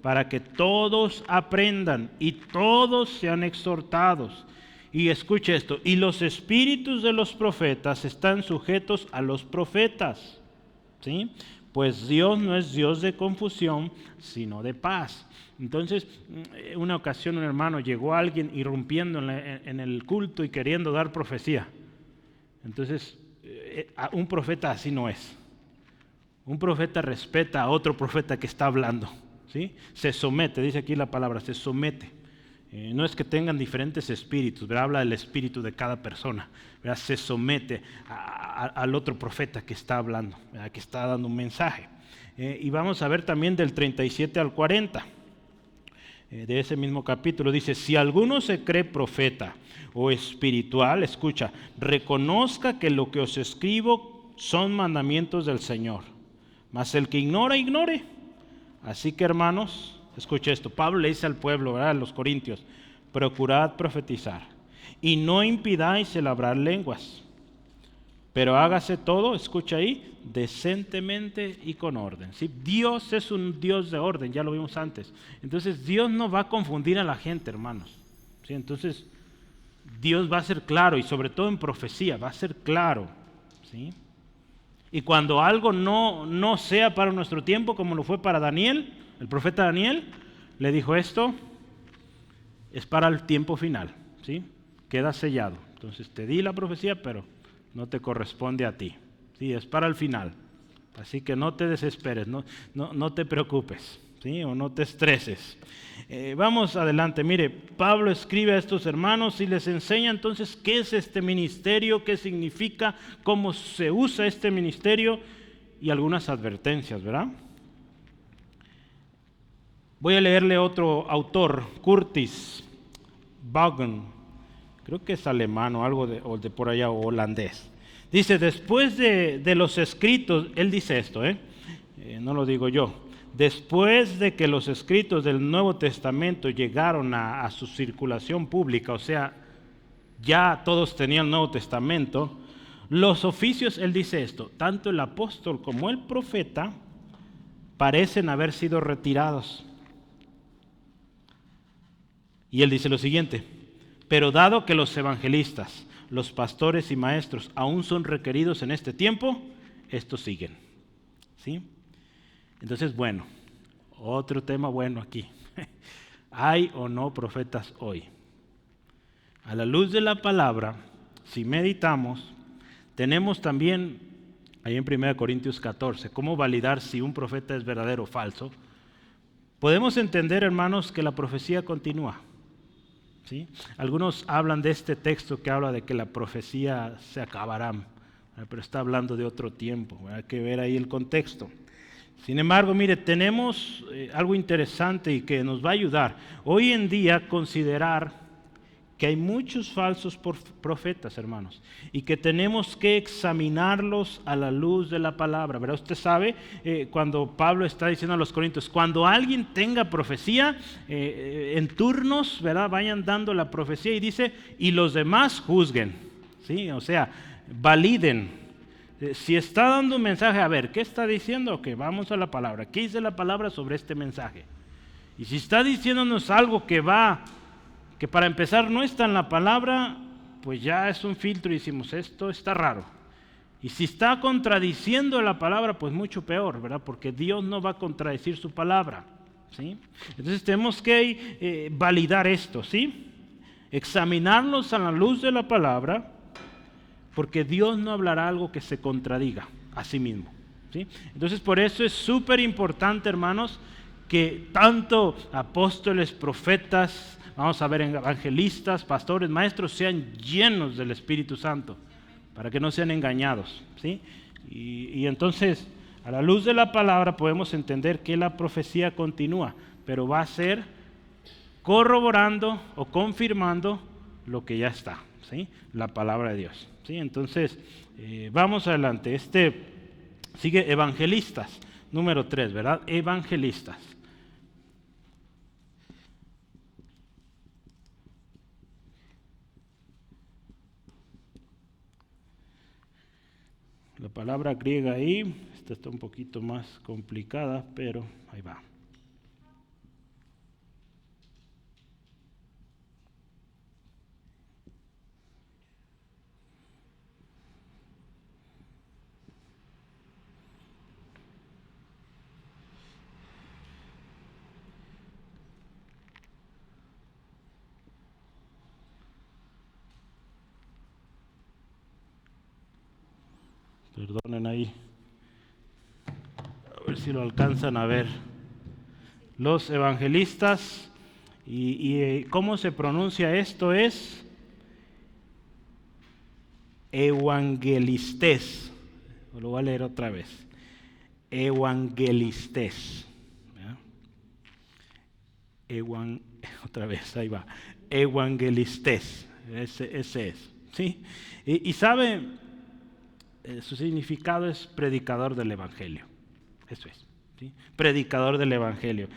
para que todos aprendan y todos sean exhortados. Y escuche esto, y los espíritus de los profetas están sujetos a los profetas, ¿sí? Pues Dios no es Dios de confusión, sino de paz. Entonces, una ocasión un hermano llegó a alguien irrumpiendo en el culto y queriendo dar profecía. Entonces, un profeta así no es. Un profeta respeta a otro profeta que está hablando, ¿sí? Se somete, dice aquí la palabra, se somete. No es que tengan diferentes espíritus, ¿verdad? Habla del espíritu de cada persona, ¿verdad? Se somete al otro profeta que está hablando, ¿verdad? Que está dando un mensaje. Y vamos a ver también del 37 al 40, de ese mismo capítulo, dice: si alguno se cree profeta o espiritual, escucha, reconozca que lo que os escribo son mandamientos del Señor, mas el que ignora, ignore. Así que, hermanos, escuche esto, Pablo le dice al pueblo, ¿verdad? A los corintios: procurad profetizar y no impidáis el hablar lenguas, pero hágase todo, escucha ahí, decentemente y con orden. ¿Sí? Dios es un Dios de orden, ya lo vimos antes. Entonces Dios no va a confundir a la gente, hermanos. ¿Sí? Entonces Dios va a ser claro, y sobre todo en profecía va a ser claro. ¿Sí? Y cuando algo no sea para nuestro tiempo, como lo fue para Daniel, el profeta Daniel, le dijo: esto es para el tiempo final, ¿sí? Queda sellado. Entonces te di la profecía, pero no te corresponde a ti. ¿Sí? Es para el final. Así que no te desesperes, no te preocupes, ¿sí? O no te estreses. Vamos adelante. Mire, Pablo escribe a estos hermanos y les enseña entonces qué es este ministerio, qué significa, cómo se usa este ministerio y algunas advertencias, ¿verdad? Voy a leerle otro autor, Curtis Vaughan, creo que es alemán o algo o de por allá, o holandés. Dice: después de los escritos, él dice esto, no lo digo yo, después de que los escritos del Nuevo Testamento llegaron a su circulación pública, o sea, ya todos tenían el Nuevo Testamento, los oficios, él dice esto, tanto el apóstol como el profeta parecen haber sido retirados. Y él dice lo siguiente, pero dado que los evangelistas, los pastores y maestros aún son requeridos en este tiempo, estos siguen. ¿Sí? Entonces, bueno, otro tema bueno aquí. ¿Hay o no profetas hoy? A la luz de la palabra, si meditamos, tenemos también, ahí en 1 Corintios 14, cómo validar si un profeta es verdadero o falso. Podemos entender, hermanos, que la profecía continúa. ¿Sí? Algunos hablan de este texto que habla de que la profecía se acabará, pero está hablando de otro tiempo. Hay que ver ahí el contexto. Sin embargo, mire, tenemos algo interesante y que nos va a ayudar. Hoy en día considerar que hay muchos falsos profetas, hermanos, y que tenemos que examinarlos a la luz de la palabra, ¿verdad? Usted sabe, cuando Pablo está diciendo a los Corintios, cuando alguien tenga profecía, en turnos, ¿verdad? Vayan dando la profecía y dice, y los demás juzguen, ¿sí? O sea, validen. Si está dando un mensaje, a ver, ¿qué está diciendo? Ok, vamos a la palabra. ¿Qué dice la palabra sobre este mensaje? Y si está diciéndonos algo que para empezar no está en la palabra, pues ya es un filtro y decimos, esto está raro. Y si está contradiciendo la palabra, pues mucho peor, ¿verdad? Porque Dios no va a contradecir su palabra, ¿sí? Entonces tenemos que validar esto, ¿sí? Examinarlos a la luz de la palabra, porque Dios no hablará algo que se contradiga a sí mismo, ¿sí? Entonces por eso es súper importante, hermanos, que tanto apóstoles, profetas, vamos a ver, evangelistas, pastores, maestros, sean llenos del Espíritu Santo, para que no sean engañados, ¿sí? Y entonces, a la luz de la palabra podemos entender que la profecía continúa, pero va a ser corroborando o confirmando lo que ya está, ¿sí? La palabra de Dios, ¿sí? Entonces, vamos adelante. Sigue evangelistas, número 3, ¿verdad? Evangelistas. La palabra griega ahí, esta está un poquito más complicada, pero ahí va. Perdonen ahí. A ver si lo alcanzan a ver. Los evangelistas, y ¿cómo se pronuncia esto? Es evangelistes. Lo voy a leer otra vez. Evangelistes. Otra vez, ahí va. Evangelistes. Ese es. ¿Sí? Y sabe, su significado es predicador del Evangelio. Eso es. ¿Sí? Predicador del Evangelio.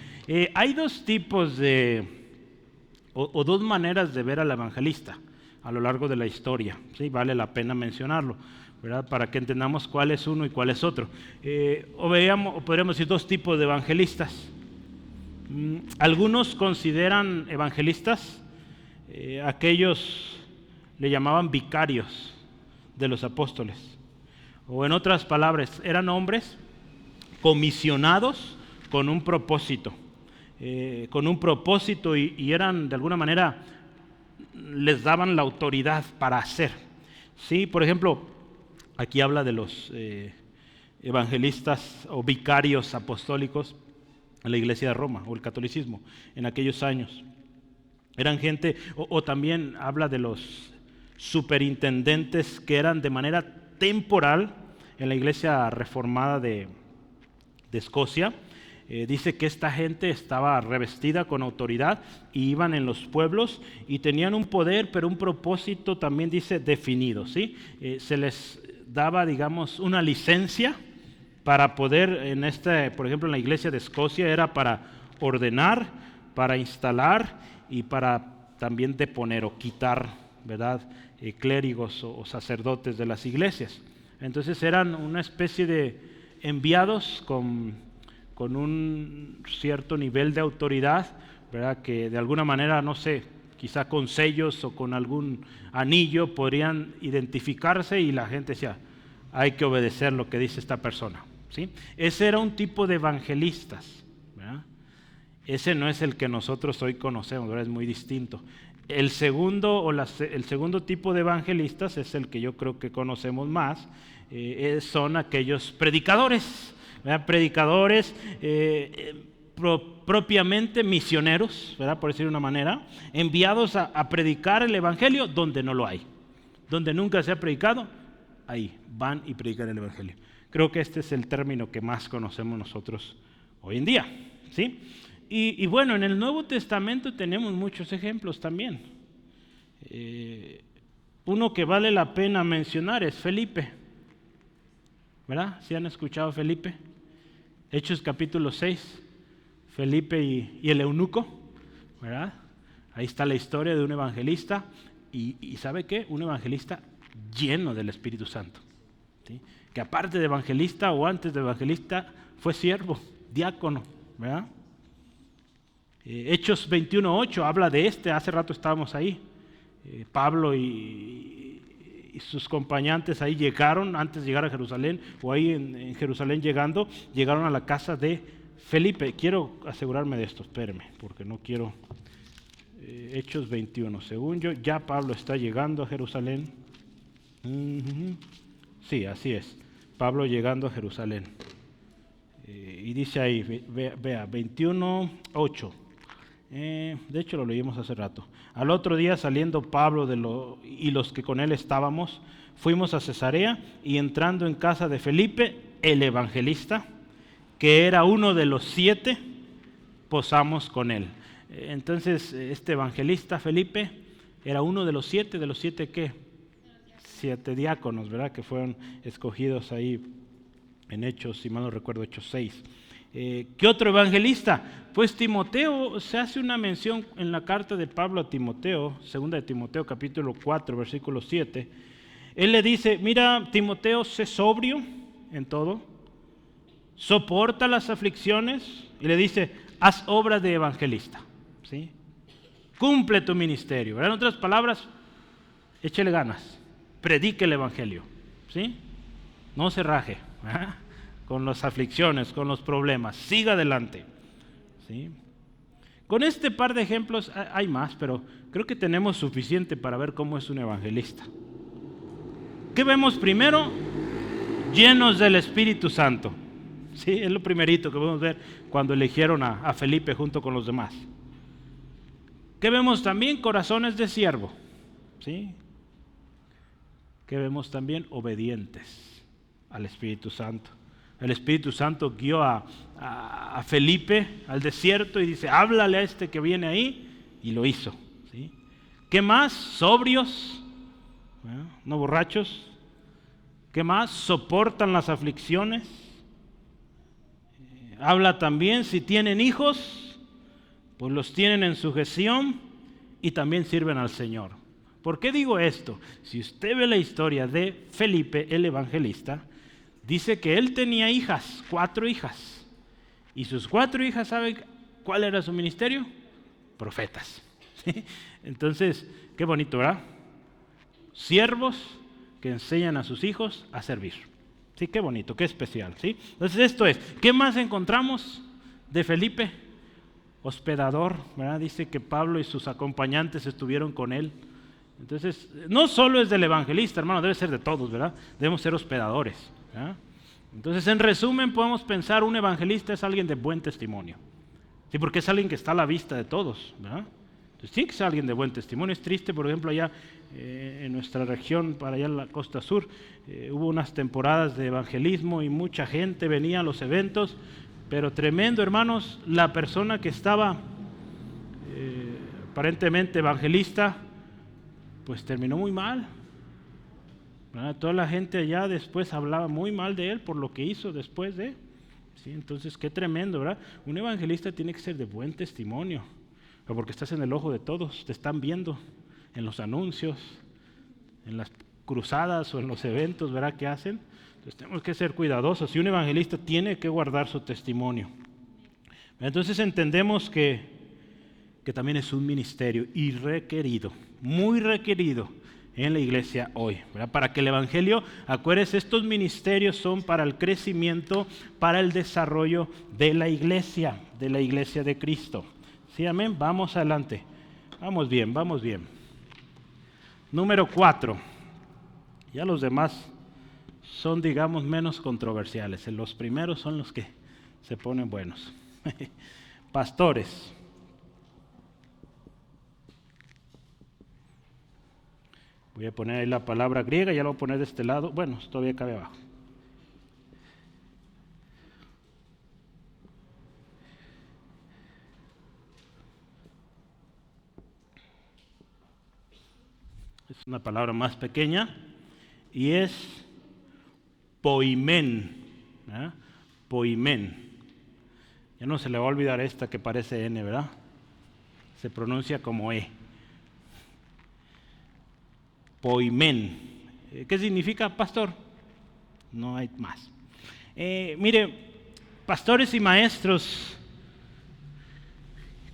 Hay dos tipos o dos maneras de ver al evangelista a lo largo de la historia. ¿Sí? Vale la pena mencionarlo, ¿verdad? Para que entendamos cuál es uno y cuál es otro. O podríamos decir dos tipos de evangelistas. Algunos consideran evangelistas, aquellos le llamaban vicarios de los apóstoles. O en otras palabras, eran hombres comisionados con un propósito. Y eran de alguna manera, les daban la autoridad para hacer. ¿Sí? Por ejemplo, aquí habla de los evangelistas o vicarios apostólicos en la iglesia de Roma o el catolicismo en aquellos años. Eran gente, o también habla de los superintendentes que eran de manera temporal en la iglesia reformada de Escocia. Dice que esta gente estaba revestida con autoridad y iban en los pueblos y tenían un poder, pero un propósito también dice definido, ¿sí? Se les daba, digamos, una licencia para poder, por ejemplo, en la iglesia de Escocia era para ordenar, para instalar y para también deponer o quitar ¿verdad?, clérigos o sacerdotes de las iglesias. Entonces eran una especie de enviados con un cierto nivel de autoridad, ¿verdad?, que de alguna manera, no sé, quizá con sellos o con algún anillo podrían identificarse y la gente decía, hay que obedecer lo que dice esta persona, ¿sí? Ese era un tipo de evangelistas, ¿verdad? Ese no es el que nosotros hoy conocemos, ¿verdad? Es muy distinto. El segundo tipo de evangelistas es el que yo creo que conocemos más, son aquellos predicadores, ¿verdad? Predicadores propiamente misioneros, ¿verdad?, por decir de una manera, enviados a predicar el evangelio donde no lo hay, donde nunca se ha predicado, ahí van y predican el evangelio. Creo que este es el término que más conocemos nosotros hoy en día, ¿sí? Y bueno, en el Nuevo Testamento tenemos muchos ejemplos también. Uno que vale la pena mencionar es Felipe, ¿verdad? ¿Sí han escuchado a Felipe? Hechos capítulo 6, Felipe y el eunuco, ¿verdad? Ahí está la historia de un evangelista y ¿sabe qué? Un evangelista lleno del Espíritu Santo, ¿sí? Que aparte de evangelista o antes de evangelista fue siervo, diácono, ¿verdad? Hechos 21:8 habla de hace rato estábamos ahí. Pablo y sus acompañantes ahí llegaron, antes de llegar a Jerusalén, o ahí en Jerusalén llegaron a la casa de Felipe. Quiero asegurarme de esto, espérenme, porque no quiero. Hechos 21, según yo, ya Pablo está llegando a Jerusalén. Sí, así es, Pablo llegando a Jerusalén. Y dice ahí, vea, 21:8. De hecho lo leímos hace rato. Al otro día, saliendo Pablo y los que con él estábamos, fuimos a Cesarea, y entrando en casa de Felipe, el evangelista, que era uno de los 7, posamos con él. Entonces este evangelista Felipe era uno de los 7. ¿De los 7 qué? 7 diáconos, ¿verdad?, que fueron escogidos ahí en Hechos, si mal no recuerdo, Hechos 6. ¿Qué otro evangelista? Pues Timoteo. Se hace una mención en la carta de Pablo a Timoteo, segunda de Timoteo capítulo 4, versículo 7. Él le dice, mira Timoteo, sé sobrio en todo, soporta las aflicciones, y le dice, haz obra de evangelista, ¿sí? Cumple tu ministerio, ¿verdad? En otras palabras, échele ganas, predique el evangelio, ¿sí? No se raje, ¿verdad?, con las aflicciones, con los problemas, siga adelante, ¿sí? Con este par de ejemplos hay más, pero creo que tenemos suficiente para ver cómo es un evangelista. ¿Qué vemos primero? Llenos del Espíritu Santo, ¿sí? Es lo primerito que podemos ver cuando eligieron a Felipe junto con los demás. ¿Qué vemos también? Corazones de siervo, ¿sí? ¿Qué vemos también? Obedientes al Espíritu Santo. El Espíritu Santo guió a Felipe al desierto y dice, háblale a este que viene ahí, y lo hizo, ¿sí? ¿Qué más? Sobrios, ¿verdad?, no borrachos. ¿Qué más? Soportan las aflicciones. Habla también, si tienen hijos, pues los tienen en sujeción y también sirven al Señor. ¿Por qué digo esto? Si usted ve la historia de Felipe el evangelista, dice que él tenía hijas, 4 hijas. Y sus 4 hijas, ¿saben cuál era su ministerio? Profetas. Entonces, qué bonito, ¿verdad? Siervos que enseñan a sus hijos a servir. Sí, qué bonito, qué especial, ¿sí? Entonces esto es, ¿qué más encontramos de Felipe? Hospedador, ¿verdad? Dice que Pablo y sus acompañantes estuvieron con él. Entonces, no solo es del evangelista, hermano, debe ser de todos, ¿verdad? Debemos ser hospedadores, ¿verdad? Entonces, en resumen, podemos pensar un evangelista es alguien de buen testimonio, ¿sí? Porque es alguien que está a la vista de todos, ¿verdad? Entonces, tiene que ser alguien de buen testimonio. Es triste, por ejemplo, allá en nuestra región, para allá en la costa sur, hubo unas temporadas de evangelismo y mucha gente venía a los eventos, pero tremendo, hermanos, la persona que estaba aparentemente evangelista, pues terminó muy mal, ¿verdad? Toda la gente allá después hablaba muy mal de él por lo que hizo después de, ¿sí? Entonces, qué tremendo, ¿verdad? Un evangelista tiene que ser de buen testimonio, porque estás en el ojo de todos, te están viendo, en los anuncios, en las cruzadas o en los eventos, ¿verdad? Que hacen. Entonces tenemos que ser cuidadosos y un evangelista tiene que guardar su testimonio. Entonces entendemos que también es un ministerio y requerido, muy requerido en la iglesia hoy, ¿verdad? Para que el evangelio, acuérdense, estos ministerios son para el crecimiento, para el desarrollo de la iglesia de Cristo. ¿Sí, amén? Vamos adelante. Vamos bien, vamos bien. Número 4. Ya los demás son, digamos, menos controversiales. Los primeros son los que se ponen buenos. Pastores. Voy a poner ahí la palabra griega, ya la voy a poner de este lado. Bueno, todavía cabe abajo. Es una palabra más pequeña y es poimen. ¿Eh? Poimen. Ya no se le va a olvidar esta que parece N, ¿verdad? Se pronuncia como E. Poimen. ¿Qué significa, pastor? No hay más. Mire, pastores y maestros,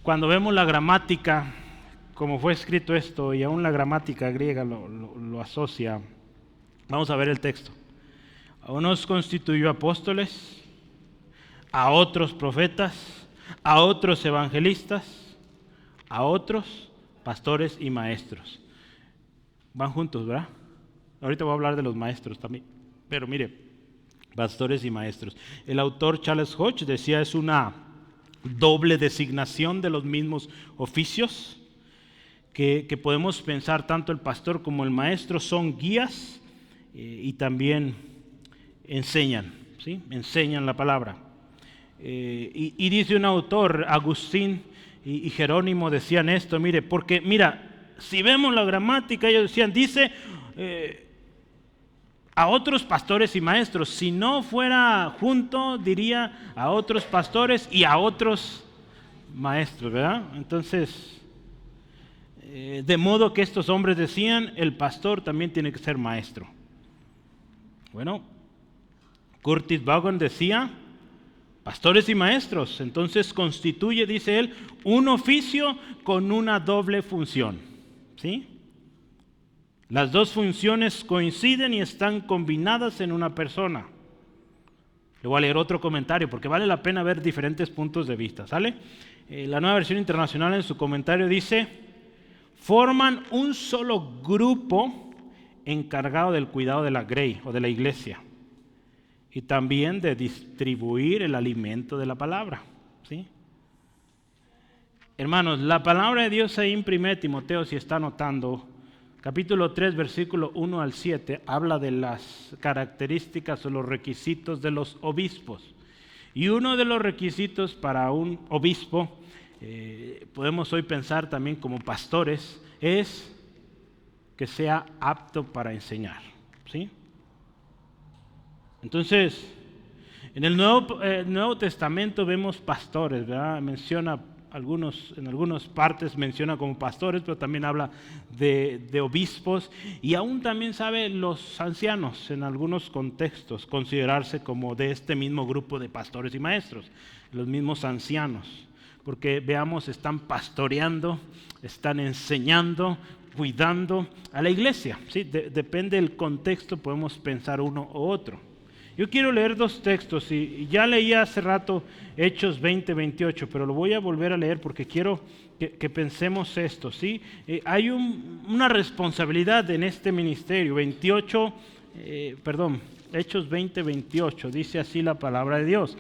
cuando vemos la gramática, como fue escrito esto, y aún la gramática griega lo asocia, vamos a ver el texto. A unos constituyó apóstoles, a otros profetas, a otros evangelistas, a otros pastores y maestros. Van juntos, ¿verdad? Ahorita voy a hablar de los maestros también. Pero mire, pastores y maestros. El autor Charles Hodge decía es una doble designación de los mismos oficios que podemos pensar tanto el pastor como el maestro son guías y también enseñan, ¿sí? Enseñan la palabra. Y dice un autor, Agustín y Jerónimo decían esto, mire, porque mira, si vemos la gramática, ellos decían, dice a otros pastores y maestros. Si no fuera junto, diría a otros pastores y a otros maestros, ¿verdad? Entonces, de modo que estos hombres decían, el pastor también tiene que ser maestro. Bueno, Curtis Vaughan decía, pastores y maestros, entonces constituye, dice él, un oficio con una doble función. ¿Sí? Las dos funciones coinciden y están combinadas en una persona. Le voy a leer otro comentario porque vale la pena ver diferentes puntos de vista, ¿sale? La Nueva Versión Internacional en su comentario dice, forman un solo grupo encargado del cuidado de la grey o de la iglesia y también de distribuir el alimento de la palabra, ¿sí? Hermanos, la palabra de Dios ahí en 1 Timoteo, si está anotando, capítulo 3, versículo 1 al 7, habla de las características o los requisitos de los obispos. Y uno de los requisitos para un obispo, podemos hoy pensar también como pastores, es que sea apto para enseñar, ¿sí? Entonces, en el Nuevo Testamento vemos pastores, ¿verdad? En algunas partes menciona como pastores, pero también habla de obispos y aún también sabe los ancianos en algunos contextos considerarse como de este mismo grupo de pastores y maestros, los mismos ancianos, porque veamos, están pastoreando, están enseñando, cuidando a la iglesia, ¿sí? Depende del contexto, podemos pensar uno u otro. Yo quiero leer dos textos y ya leí hace rato Hechos 20-28, pero lo voy a volver a leer porque quiero que pensemos esto, ¿sí? Hay una responsabilidad en este ministerio. Hechos 20-28, dice así la palabra de Dios.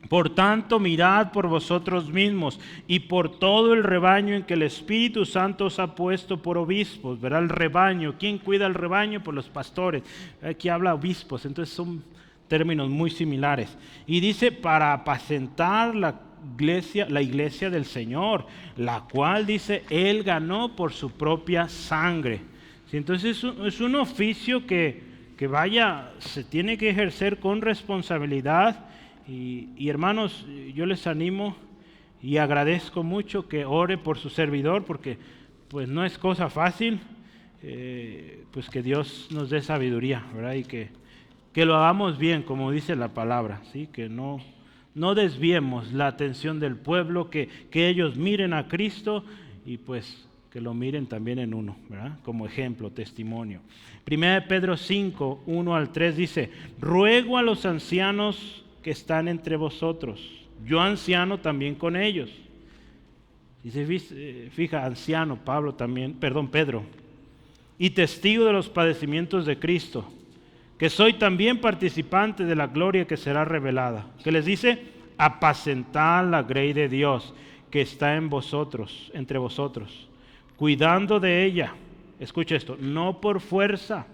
Por tanto, mirad por vosotros mismos y por todo el rebaño en que el Espíritu Santo os ha puesto por obispos. Verá el rebaño. ¿Quién cuida el rebaño? Pues los pastores. Aquí habla obispos, entonces son términos muy similares. Y dice, para apacentar la iglesia del Señor, la cual, dice, Él ganó por su propia sangre. ¿Sí? Entonces es un oficio que se tiene que ejercer con responsabilidad. Y hermanos, yo les animo y agradezco mucho que ore por su servidor porque pues no es cosa fácil, pues que Dios nos dé sabiduría, ¿verdad? Y que lo hagamos bien, como dice la palabra, ¿sí? Que no desviemos la atención del pueblo, que ellos miren a Cristo y pues que lo miren también en uno, ¿verdad? Como ejemplo, testimonio. 1 Pedro 5, 1 al 3 dice: ruego a los ancianos que están entre vosotros, yo anciano también con ellos. Y se fija, anciano, Pedro, y testigo de los padecimientos de Cristo, que soy también participante de la gloria que será revelada. ¿Qué les dice? Apacentad la grey de Dios que está en vosotros, entre vosotros, cuidando de ella. Escucha esto: no por fuerza,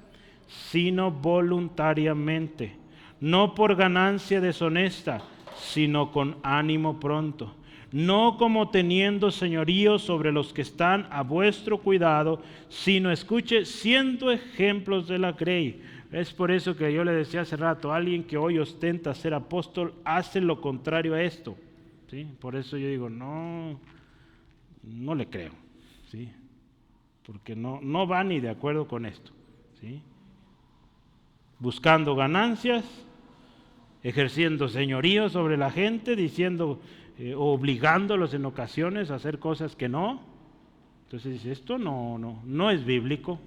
sino voluntariamente, no por ganancia deshonesta, sino con ánimo pronto, no como teniendo señorío sobre los que están a vuestro cuidado, sino, escuche, siendo ejemplos de la grey. Es por eso que yo le decía hace rato, alguien que hoy ostenta ser apóstol hace lo contrario a esto, ¿sí? Por eso yo digo, no le creo, ¿sí? Porque no va ni de acuerdo con esto, ¿sí? Buscando ganancias, ejerciendo señorío sobre la gente, diciendo, obligándolos en ocasiones a hacer cosas que no. Entonces dice, esto no es bíblico,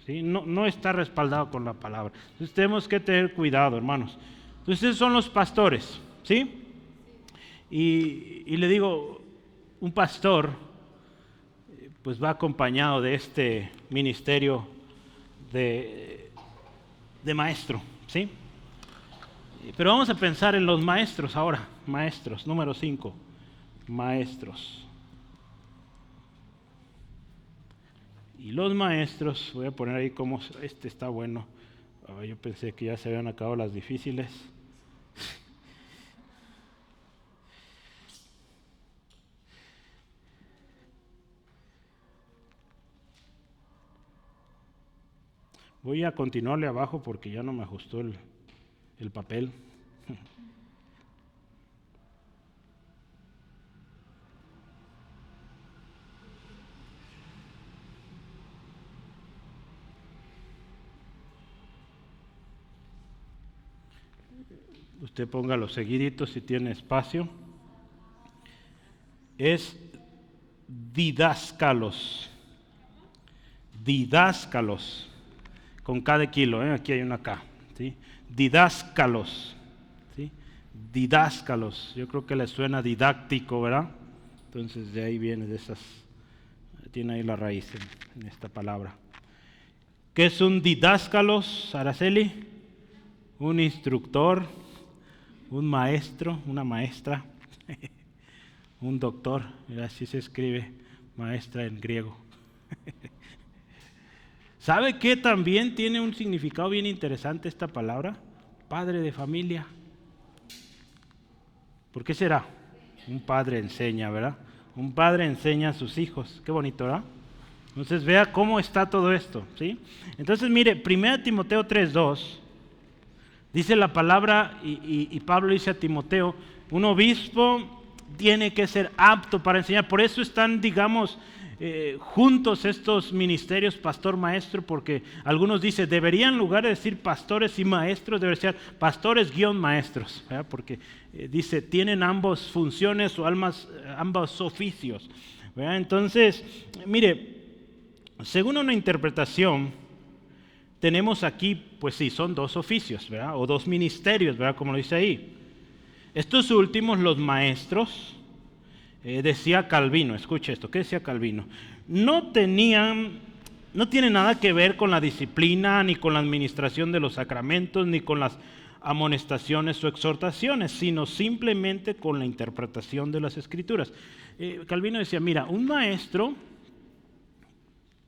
¿sí? No está respaldado con la palabra. Entonces tenemos que tener cuidado, hermanos. Entonces esos son los pastores, ¿sí? Y le digo, un pastor pues va acompañado de este ministerio de maestro, ¿sí? Pero vamos a pensar en los maestros ahora. Maestros, número 5. Maestros. Y los maestros, voy a poner ahí como este está bueno. Yo pensé que ya se habían acabado las difíciles. Voy a continuarle abajo porque ya no me ajustó el papel. Usted póngalo seguidito si tiene espacio. Es didáscalos. Didáscalos. Con K de kilo, aquí hay una K, ¿sí? Didáscalos, ¿sí? Didáscalos, yo creo que les suena didáctico, ¿verdad? Entonces de ahí viene, de esas, tiene ahí la raíz en esta palabra. ¿Qué es un didáscalos, Araceli? Un instructor, un maestro, una maestra, un doctor, así se escribe maestra en griego. ¿Sabe qué también tiene un significado bien interesante esta palabra? Padre de familia. ¿Por qué será? Un padre enseña, ¿verdad? Un padre enseña a sus hijos. Qué bonito, ¿verdad? Entonces vea cómo está todo esto, ¿sí? Entonces mire, 1 Timoteo 3:2 dice la palabra, y Pablo dice a Timoteo, un obispo tiene que ser apto para enseñar. Por eso están, digamos, juntos estos ministerios, pastor, maestro, porque algunos dicen, deberían en lugar de decir pastores y maestros, deberían ser pastores maestros, ¿verdad? Porque dice, tienen ambas funciones o ambos oficios, ¿verdad? Entonces, mire, según una interpretación, tenemos aquí, pues sí, son dos oficios, ¿verdad? O dos ministerios, ¿verdad? Como lo dice ahí. Estos últimos, los maestros, decía Calvino, escuche esto, ¿qué decía Calvino? No tiene nada que ver con la disciplina, ni con la administración de los sacramentos, ni con las amonestaciones o exhortaciones, sino simplemente con la interpretación de las Escrituras. Calvino decía, mira, un maestro,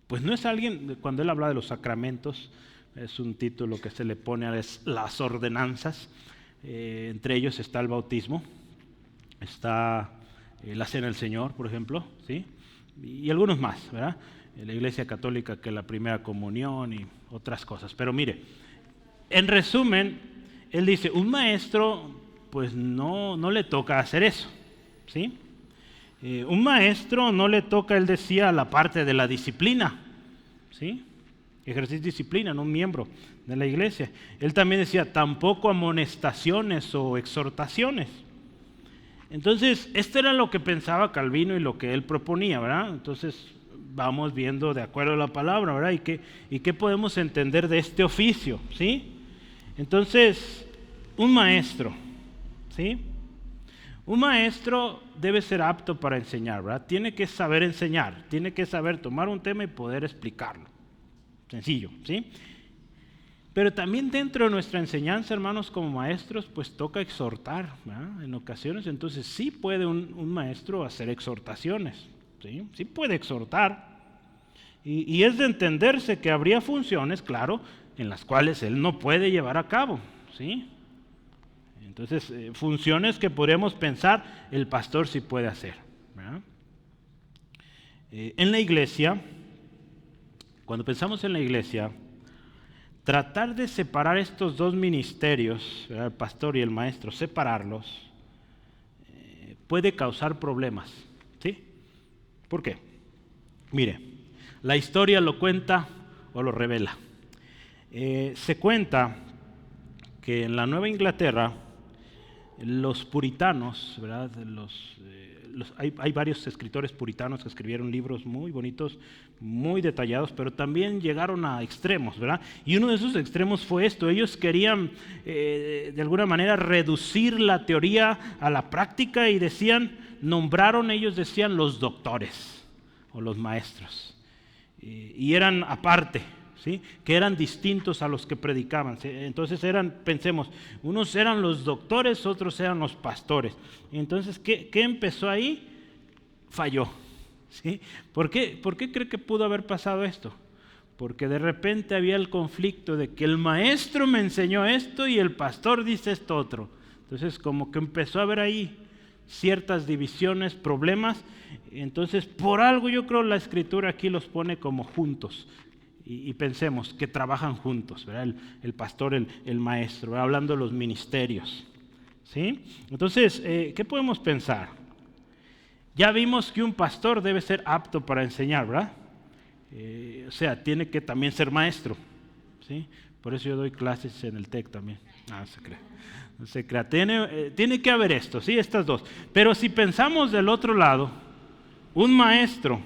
pues no es alguien, cuando él habla de los sacramentos, es un título que se le pone a las ordenanzas, entre ellos está el bautismo, está la cena del Señor, por ejemplo, ¿sí? Y algunos más, ¿verdad? La Iglesia Católica, que la primera comunión y otras cosas. Pero mire, en resumen, él dice, un maestro, pues no le toca hacer eso, ¿sí? Un maestro no le toca, él decía, la parte de la disciplina, ¿sí? Ejercer disciplina, no un miembro de la iglesia. Él también decía, tampoco amonestaciones o exhortaciones. Entonces, esto era lo que pensaba Calvino y lo que él proponía, ¿verdad? Entonces, vamos viendo de acuerdo a la palabra, ¿verdad? ¿Y qué podemos entender de este oficio, ¿sí? Entonces, un maestro, ¿sí? Un maestro debe ser apto para enseñar, ¿verdad? Tiene que saber enseñar, tiene que saber tomar un tema y poder explicarlo. Sencillo, ¿sí? Pero también dentro de nuestra enseñanza, hermanos, como maestros, pues toca exhortar, ¿verdad? En ocasiones, entonces sí puede un maestro hacer exhortaciones, ¿sí? Sí puede exhortar. Y es de entenderse que habría funciones, claro, en las cuales él no puede llevar a cabo, ¿sí? Entonces, funciones que podríamos pensar el pastor sí puede hacer, ¿verdad? En la iglesia, cuando pensamos en la iglesia, tratar de separar estos dos ministerios, ¿verdad? El pastor y el maestro, separarlos, puede causar problemas, ¿sí? ¿Por qué? Mire, la historia lo cuenta o lo revela. Se cuenta que en la Nueva Inglaterra, los puritanos, ¿verdad? Hay varios escritores puritanos que escribieron libros muy bonitos, muy detallados, pero también llegaron a extremos, ¿verdad? Y uno de esos extremos fue esto: ellos querían de alguna manera reducir la teoría a la práctica y ellos decían los doctores o los maestros, y eran aparte, ¿sí? Que eran distintos a los que predicaban. Entonces pensemos, unos eran los doctores, otros eran los pastores. Entonces, ¿qué empezó ahí? Falló, ¿sí? ¿Por qué cree que pudo haber pasado esto? Porque de repente había el conflicto de que el maestro me enseñó esto y el pastor dice esto otro. Entonces, como que empezó a haber ahí ciertas divisiones, problemas. Entonces, por algo yo creo la Escritura aquí los pone como juntos. Y pensemos que trabajan juntos, ¿verdad? El pastor, el maestro, ¿verdad? Hablando de los ministerios, ¿sí? Entonces, ¿qué podemos pensar? Ya vimos que un pastor debe ser apto para enseñar, ¿verdad? O sea, tiene que también ser maestro, ¿sí? Por eso yo doy clases en el TEC también. No se crea. No se crea. Tiene que haber esto, ¿sí? Estas dos. Pero si pensamos del otro lado, un maestro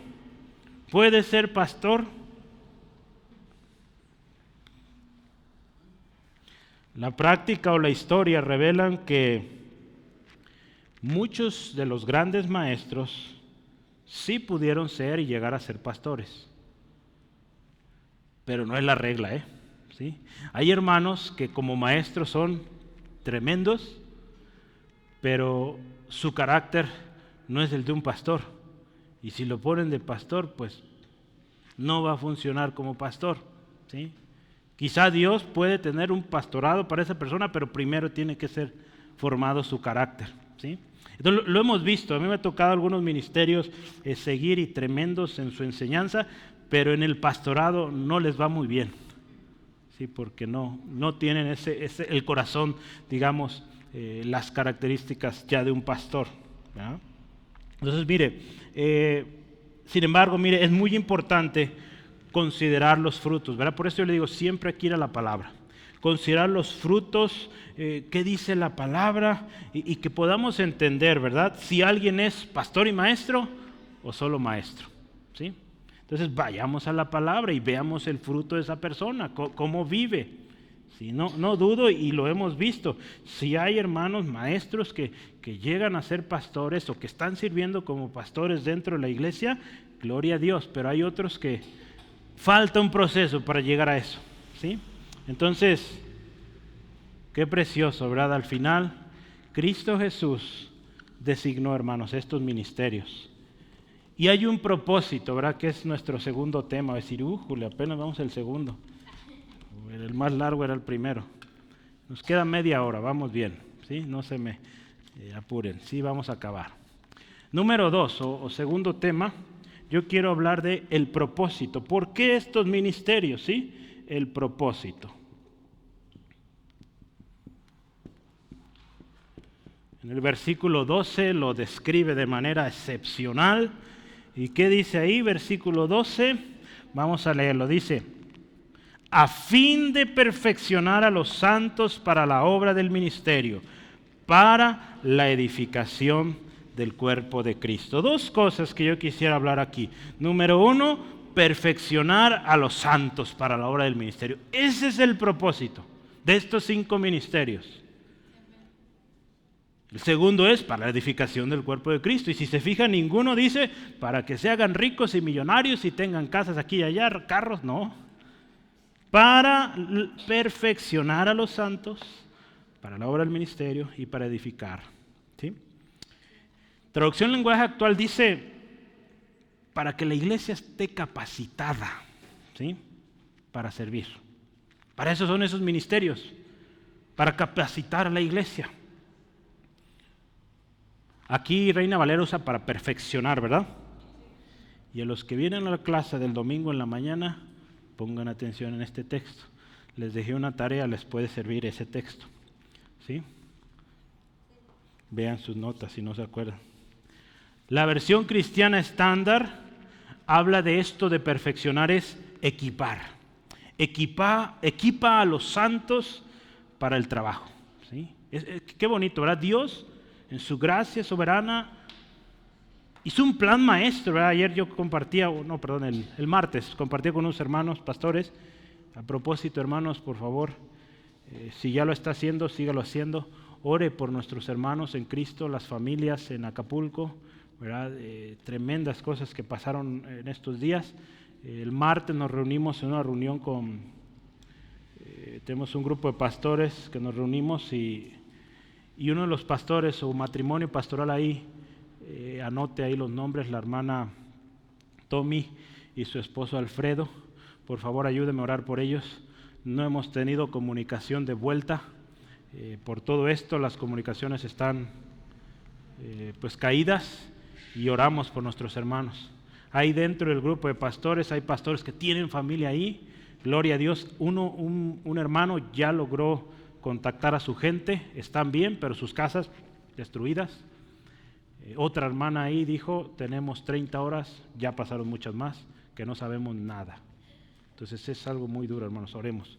puede ser pastor. La práctica o la historia revelan que muchos de los grandes maestros sí pudieron ser y llegar a ser pastores, pero no es la regla, ¿sí? Hay hermanos que como maestros son tremendos, pero su carácter no es el de un pastor, y si lo ponen de pastor, pues no va a funcionar como pastor, ¿sí? Quizá Dios puede tener un pastorado para esa persona, pero primero tiene que ser formado su carácter, ¿sí? Entonces lo hemos visto, a mí me ha tocado algunos ministerios seguir y tremendos en su enseñanza, pero en el pastorado no les va muy bien, ¿sí? Porque no tienen el corazón, digamos, las características ya de un pastor, ¿verdad? Entonces, mire, sin embargo, mire, es muy importante considerar los frutos, ¿verdad? Por eso yo le digo, siempre hay que ir a la palabra. Considerar los frutos, qué dice la palabra, y que podamos entender, ¿verdad? Si alguien es pastor y maestro o solo maestro, ¿sí? Entonces vayamos a la palabra y veamos el fruto de esa persona, cómo vive. ¿Sí? No dudo, y lo hemos visto, si hay hermanos maestros que llegan a ser pastores o que están sirviendo como pastores dentro de la iglesia, gloria a Dios, pero hay otros que falta un proceso para llegar a eso, ¿sí? Entonces, qué precioso, ¿verdad? Al final, Cristo Jesús designó, hermanos, estos ministerios. Y hay un propósito, ¿verdad? Que es nuestro segundo tema. Decir, apenas vamos al segundo. El más largo era el primero. Nos queda media hora, vamos bien, ¿sí? No se me apuren, sí, vamos a acabar. Número 2, o segundo tema, yo quiero hablar de el propósito. ¿Por qué estos ministerios? ¿Sí? El propósito. En el versículo 12 lo describe de manera excepcional. ¿Y qué dice ahí? Versículo 12, vamos a leerlo. Dice, a fin de perfeccionar a los santos para la obra del ministerio, para la edificación del cuerpo de Cristo. Dos cosas que yo quisiera hablar aquí. Número uno, perfeccionar a los santos para la obra del ministerio. Ese es el propósito de estos 5 ministerios. El segundo es para la edificación del cuerpo de Cristo. Y si se fijan, ninguno dice para que se hagan ricos y millonarios y tengan casas aquí y allá, carros, no. Para perfeccionar a los santos, para la obra del ministerio y para edificar. ¿Sí? Traducción lenguaje actual dice, para que la iglesia esté capacitada, ¿sí? Para servir. Para eso son esos ministerios, para capacitar a la iglesia. Aquí Reina Valera usa para perfeccionar, ¿verdad? Y a los que vienen a la clase del domingo en la mañana, pongan atención en este texto. Les dejé una tarea, les puede servir ese texto. ¿Sí? Vean sus notas si no se acuerdan. La versión cristiana estándar habla de esto de perfeccionar es equipar. Equipa a los santos para el trabajo. ¿Sí? Qué bonito, ¿verdad? Dios, en su gracia soberana, hizo un plan maestro, ¿verdad? Ayer yo compartía, el martes compartía con unos hermanos pastores. A propósito, hermanos, por favor, si ya lo está haciendo, sígalo haciendo. Ore por nuestros hermanos en Cristo, las familias en Acapulco, ¿verdad? Tremendas cosas que pasaron en estos días. El martes nos reunimos en una reunión tenemos un grupo de pastores que nos reunimos y uno de los pastores o matrimonio pastoral ahí, anote ahí los nombres, la hermana Tommy y su esposo Alfredo. Por favor, ayúdenme a orar por ellos. No hemos tenido comunicación de vuelta. Por todo esto, las comunicaciones están pues caídas y oramos por nuestros hermanos. Ahí dentro del grupo de pastores, hay pastores que tienen familia ahí. Gloria a Dios. Un hermano ya logró contactar a su gente, están bien, pero sus casas destruidas. Otra hermana ahí dijo, tenemos 30 horas, ya pasaron muchas más, que no sabemos nada. Entonces es algo muy duro, hermanos, oremos.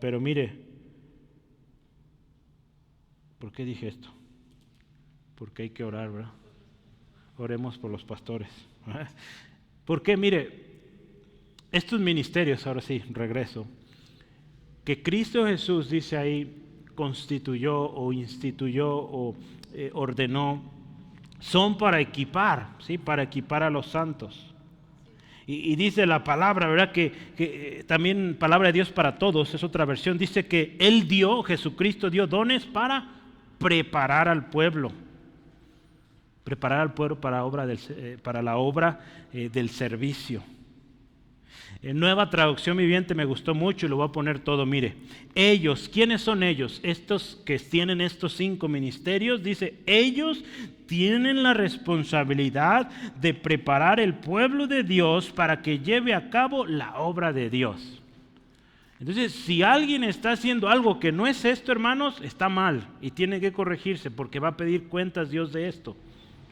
Pero mire, ¿por qué dije esto? Porque hay que orar, ¿verdad? Oremos por los pastores. Porque mire, estos ministerios, ahora sí, regreso, que Cristo Jesús dice ahí, constituyó o instituyó o ordenó, son para equipar, ¿sí? Para equipar a los santos. Y dice la palabra, ¿verdad? Que también palabra de Dios para todos, es otra versión, dice que Él dio, Jesucristo dio dones para preparar al pueblo. Preparar al pueblo para la obra del servicio. En Nueva Traducción Viviente me gustó mucho y lo voy a poner todo. Mire, ellos, ¿quiénes son ellos? Estos que tienen estos 5 ministerios, dice, ellos tienen la responsabilidad de preparar el pueblo de Dios para que lleve a cabo la obra de Dios. Entonces, si alguien está haciendo algo que no es esto, hermanos, está mal y tiene que corregirse porque va a pedir cuentas Dios de esto.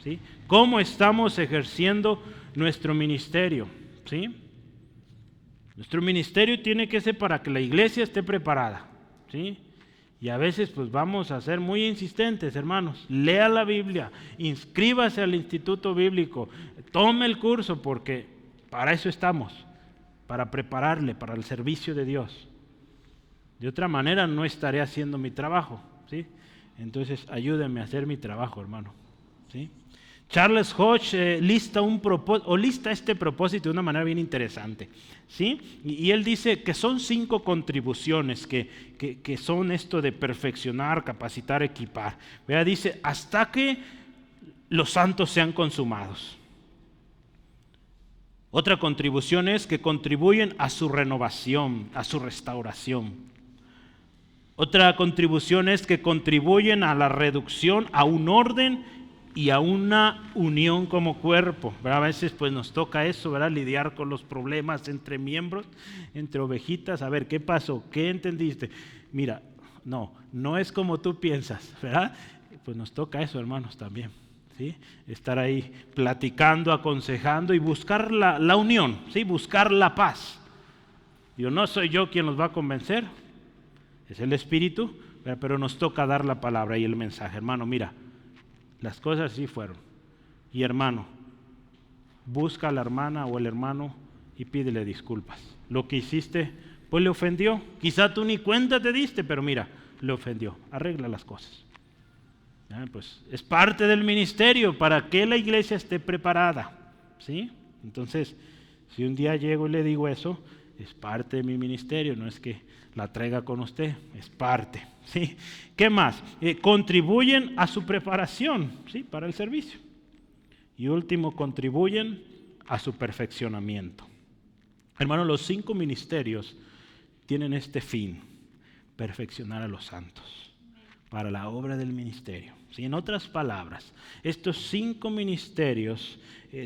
¿Sí? ¿Cómo estamos ejerciendo nuestro ministerio? ¿Sí? Nuestro ministerio tiene que ser para que la iglesia esté preparada, ¿sí? Y a veces pues vamos a ser muy insistentes, hermanos. Lea la Biblia, inscríbase al instituto bíblico, tome el curso porque para eso estamos, para prepararle para el servicio de Dios. De otra manera no estaré haciendo mi trabajo, ¿sí? Entonces ayúdenme a hacer mi trabajo, hermano, ¿sí? Charles Hodge lista este propósito de una manera bien interesante, ¿sí? Y él dice que son 5 contribuciones que son esto de perfeccionar, capacitar, equipar. Vea, dice, hasta que los santos sean consumados. Otra contribución es que contribuyen a su renovación, a su restauración. Otra contribución es que contribuyen a la reducción, a un orden y a una unión como cuerpo, ¿verdad? A veces pues nos toca eso, ¿verdad? Lidiar con los problemas entre miembros, entre ovejitas. A ver, ¿qué pasó? ¿Qué entendiste? Mira, no es como tú piensas, ¿verdad? pues nos toca eso, hermanos, también, ¿sí? Estar ahí platicando, aconsejando y buscar la unión, ¿sí? Buscar la paz. Yo no soy yo quien los va a convencer, es el Espíritu, pero nos toca dar la palabra y el mensaje. Hermano, mira, las cosas sí fueron. Y hermano, busca a la hermana o el hermano y pídele disculpas. Lo que hiciste, pues le ofendió. Quizá tú ni cuenta te diste, pero mira, le ofendió. Arregla las cosas. Pues es parte del ministerio para que la iglesia esté preparada, ¿sí? Entonces, si un día llego y le digo eso, es parte de mi ministerio, no es que la traiga con usted, es parte, ¿sí? ¿Qué más? Contribuyen a su preparación, ¿sí? Para el servicio. Y último, contribuyen a su perfeccionamiento. Hermanos, los 5 ministerios tienen este fin: perfeccionar a los santos para la obra del ministerio. ¿Sí? En otras palabras, estos 5 ministerios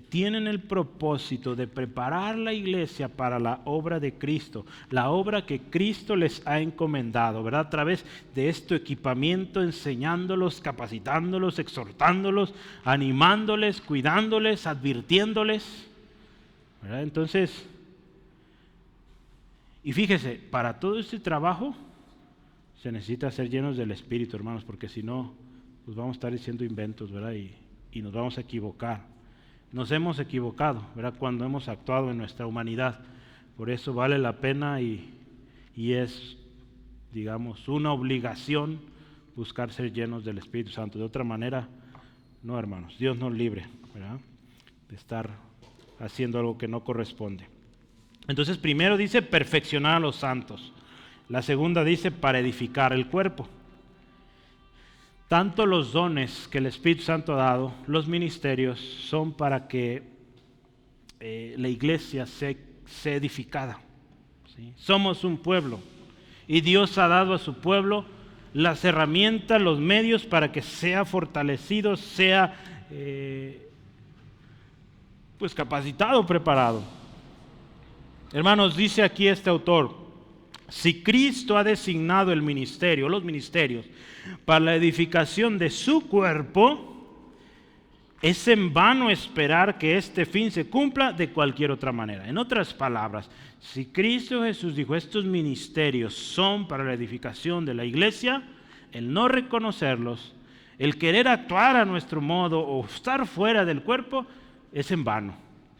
tienen el propósito de preparar la iglesia para la obra de Cristo, la obra que Cristo les ha encomendado, ¿verdad? A través de este equipamiento, enseñándolos, capacitándolos, exhortándolos, animándoles, cuidándoles, advirtiéndoles, ¿verdad? Entonces, y fíjese, para todo este trabajo se necesita ser llenos del Espíritu, hermanos, porque si no, pues vamos a estar diciendo inventos, ¿verdad? Y nos vamos a equivocar. Nos hemos equivocado, ¿verdad? Cuando hemos actuado en nuestra humanidad. Por eso vale la pena y es, digamos, una obligación buscar ser llenos del Espíritu Santo. De otra manera, no, hermanos, Dios nos libre, ¿verdad? De estar haciendo algo que no corresponde. Entonces, primero dice perfeccionar a los santos. La segunda dice para edificar el cuerpo. Tanto los dones que el Espíritu Santo ha dado, los ministerios, son para que la iglesia sea edificada, ¿sí? Somos un pueblo y Dios ha dado a su pueblo las herramientas, los medios para que sea fortalecido, sea pues capacitado, preparado. Hermanos, dice aquí este autor: si Cristo ha designado el ministerio, los ministerios, para la edificación de su cuerpo, es en vano esperar que este fin se cumpla de cualquier otra manera. En otras palabras, si Cristo Jesús dijo estos ministerios son para la edificación de la iglesia, el no reconocerlos, el querer actuar a nuestro modo o estar fuera del cuerpo, es en vano,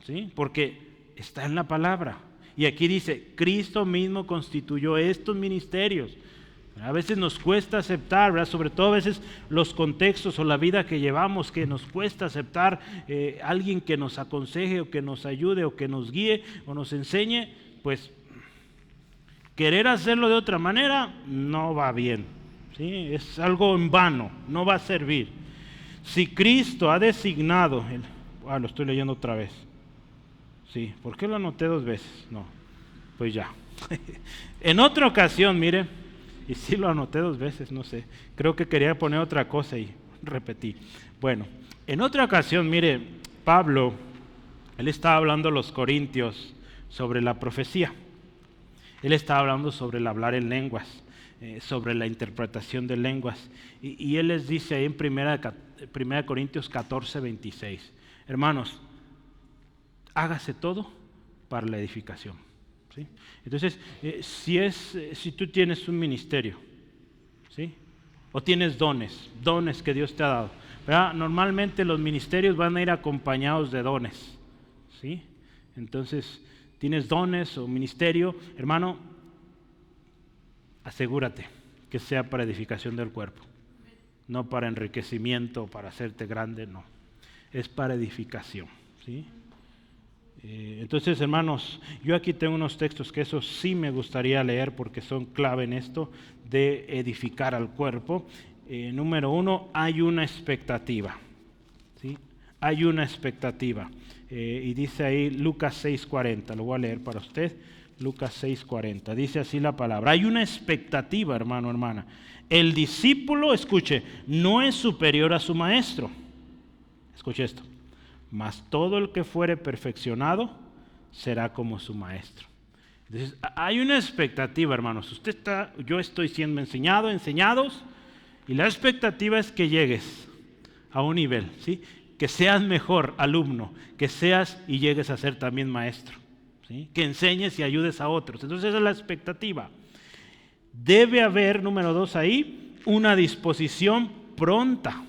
¿sí? Porque está en la palabra. Y aquí dice, Cristo mismo constituyó estos ministerios. A veces nos cuesta aceptar, ¿verdad? Sobre todo a veces los contextos o la vida que llevamos, que nos cuesta aceptar alguien que nos aconseje o que nos ayude o que nos guíe o nos enseñe, pues querer hacerlo de otra manera no va bien, ¿sí? Es algo en vano, no va a servir. Si Cristo ha designado, lo estoy leyendo otra vez. Sí, ¿por qué lo anoté 2 veces? No, pues ya. En otra ocasión, mire, y sí lo anoté 2 veces, no sé, creo que quería poner otra cosa y repetí. Bueno, en otra ocasión, mire, Pablo, él estaba hablando a los corintios sobre la profecía. Él estaba hablando sobre el hablar en lenguas, sobre la interpretación de lenguas. Y él les dice ahí en 1 Corintios 14, 26, hermanos, hágase todo para la edificación, ¿sí? Entonces, si tú tienes un ministerio, ¿sí? O tienes dones que Dios te ha dado, ¿verdad? Normalmente los ministerios van a ir acompañados de dones, ¿sí? Entonces, tienes dones o ministerio, hermano, asegúrate que sea para edificación del cuerpo, no para enriquecimiento, para hacerte grande, no, es para edificación, ¿sí? Entonces, hermanos, yo aquí tengo unos textos que eso sí me gustaría leer porque son clave en esto de edificar al cuerpo. Número 1, hay una expectativa, ¿sí? Hay una expectativa. Y dice ahí Lucas 6:40, lo voy a leer para usted. Lucas 6:40, dice así la palabra. Hay una expectativa, hermano, hermana. El discípulo, escuche, no es superior a su maestro. Escuche esto. Mas todo el que fuere perfeccionado será como su maestro. Entonces, hay una expectativa, hermanos. Yo estoy siendo enseñados, Y la expectativa es que llegues a un nivel, ¿sí? Que seas mejor alumno, que seas y llegues a ser también maestro, ¿sí? Que enseñes y ayudes a otros. Entonces esa es la expectativa. Debe haber, número 2 ahí, una disposición pronta.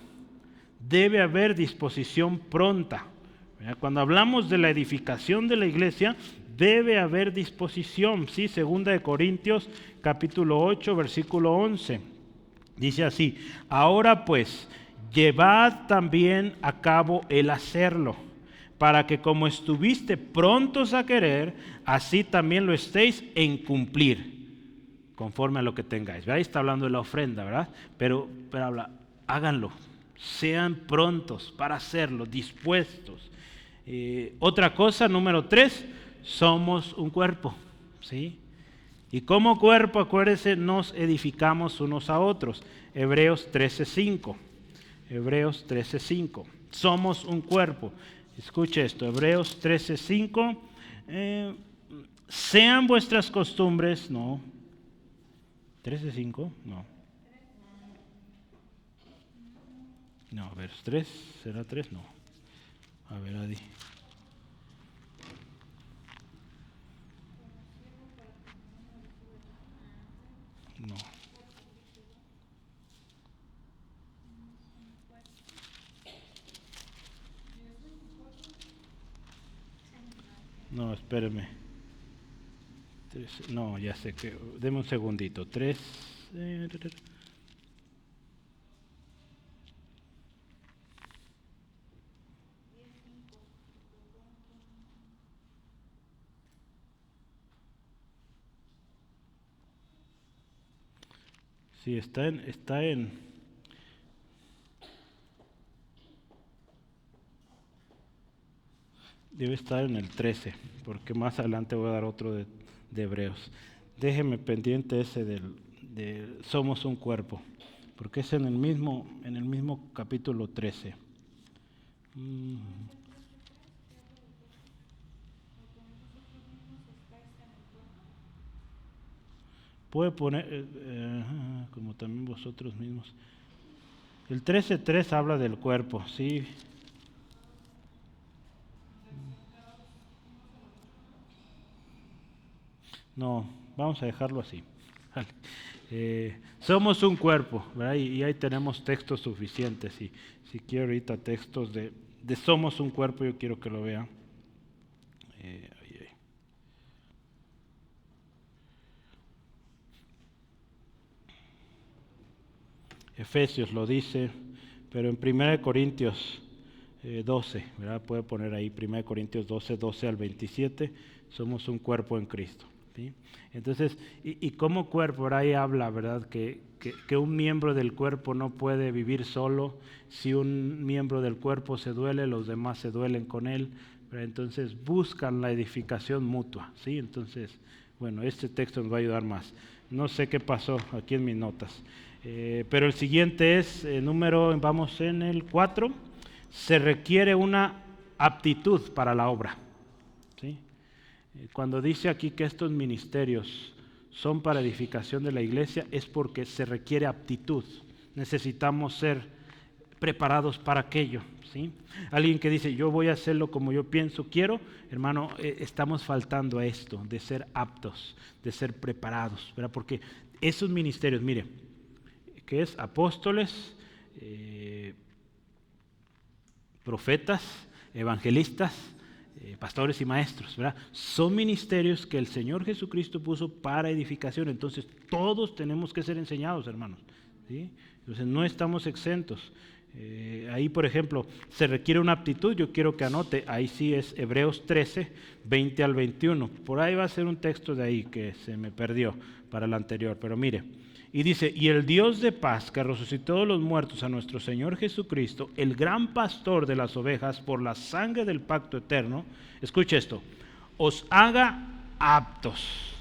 Debe haber disposición pronta. Cuando hablamos de la edificación de la iglesia, debe haber disposición, ¿sí? 2 Corintios capítulo 8, versículo 11. Dice así: ahora pues, llevad también a cabo el hacerlo, para que como estuviste prontos a querer, así también lo estéis en cumplir, conforme a lo que tengáis. Ahí está hablando de la ofrenda, ¿verdad? Pero habla, háganlo, sean prontos para hacerlo, dispuestos. Otra cosa, número 3, somos un cuerpo, ¿sí? Y como cuerpo, acuérdense, nos edificamos unos a otros. Hebreos 13:5. Hebreos 13:5. Somos un cuerpo. Escuche esto, Hebreos 13:5. Sean vuestras costumbres, no. 13:5, no. No, a ver, 3, ¿será 3? No. A ver, Adi. No. No, espéreme. 3, no, ya sé que. Deme un segundito. 3. Sí, está en. Debe estar en el 13, porque más adelante voy a dar otro de Hebreos. Déjeme pendiente ese de somos un cuerpo, porque es en el mismo capítulo 13. Puede poner, como también vosotros mismos. El 13:3 habla del cuerpo, sí. No, vamos a dejarlo así. Somos un cuerpo, ¿verdad? Y ahí tenemos textos suficientes. Y si quiero ahorita textos de somos un cuerpo, yo quiero que lo vean. Efesios lo dice, pero en 1 Corintios 12, ¿verdad? Puede poner ahí 1 Corintios 12 al 27, somos un cuerpo en Cristo, ¿sí? Entonces, y como cuerpo, ahora ahí habla, ¿verdad? Que un miembro del cuerpo no puede vivir solo. Si un miembro del cuerpo se duele, los demás se duelen con él, ¿verdad? Entonces buscan la edificación mutua, ¿sí? Entonces, bueno, este texto nos va a ayudar más. No sé qué pasó aquí en mis notas. Pero el siguiente es vamos en el 4, se requiere una aptitud para la obra, ¿sí? Cuando dice aquí que estos ministerios son para edificación de la iglesia, es porque se requiere aptitud, necesitamos ser preparados para aquello, ¿sí? Alguien que dice, yo voy a hacerlo como yo pienso, quiero, hermano, estamos faltando a esto, de ser aptos, de ser preparados, ¿verdad? Porque esos ministerios, mire, que es apóstoles, profetas, evangelistas, pastores y maestros, ¿verdad? Son ministerios que el Señor Jesucristo puso para edificación. Entonces todos tenemos que ser enseñados, hermanos, ¿sí? Entonces no estamos exentos. Ahí, por ejemplo, se requiere una aptitud. Yo quiero que anote, ahí sí es Hebreos 13, 20 al 21. Por ahí va a ser un texto de ahí que se me perdió para el anterior, pero mire. Y dice, y el Dios de paz que resucitó de los muertos a nuestro Señor Jesucristo, el gran pastor de las ovejas, por la sangre del pacto eterno, escuche esto, os haga aptos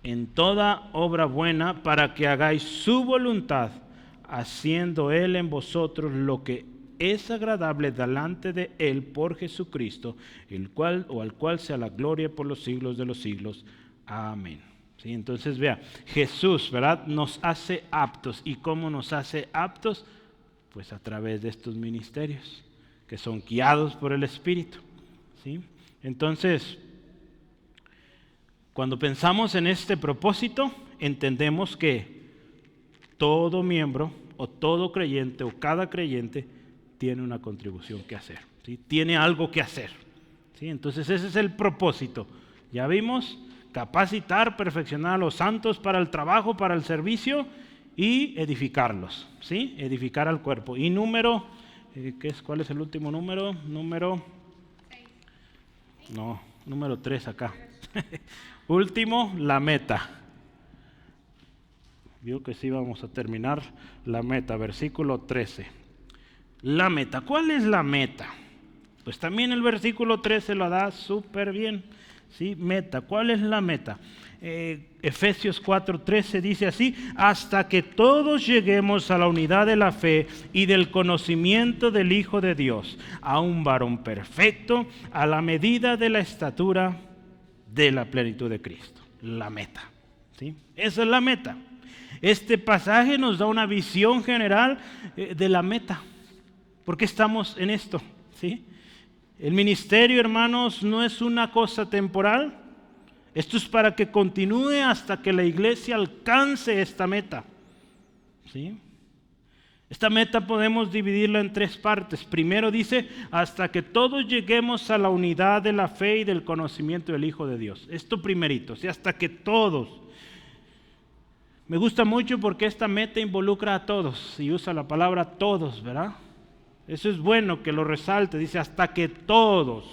en toda obra buena para que hagáis su voluntad, haciendo Él en vosotros lo que es agradable delante de Él por Jesucristo, al cual sea la gloria por los siglos de los siglos. Amén. ¿Sí? Entonces vea, Jesús, ¿verdad?, nos hace aptos. ¿Y cómo nos hace aptos? Pues a través de estos ministerios que son guiados por el Espíritu. ¿Sí? Entonces, cuando pensamos en este propósito, entendemos que todo miembro o todo creyente o cada creyente tiene una contribución que hacer, ¿sí? Tiene algo que hacer, ¿sí? Entonces ese es el propósito. Ya vimos, capacitar, perfeccionar a los santos para el trabajo, para el servicio y edificarlos, ¿sí? Edificar al cuerpo. Y ¿cuál es el último número? Número 3 acá. Último, la meta. Vio que sí vamos a terminar la meta, versículo 13. La meta, ¿cuál es la meta? Pues también el versículo 13 lo da súper bien. ¿Sí? Meta, ¿cuál es la meta? Efesios 4:13 dice así: hasta que todos lleguemos a la unidad de la fe y del conocimiento del Hijo de Dios, a un varón perfecto, a la medida de la estatura de la plenitud de Cristo. La meta, ¿sí? Esa es la meta. Este pasaje nos da una visión general de la meta. ¿Por qué estamos en esto? ¿Sí? El ministerio, hermanos, no es una cosa temporal. Esto es para que continúe hasta que la iglesia alcance esta meta. ¿Sí? Esta meta podemos dividirla en 3 partes. Primero dice, hasta que todos lleguemos a la unidad de la fe y del conocimiento del Hijo de Dios. Esto primerito, ¿sí? Hasta que todos. Me gusta mucho porque esta meta involucra a todos y usa la palabra todos, ¿verdad? Eso es bueno que lo resalte. Dice, hasta que todos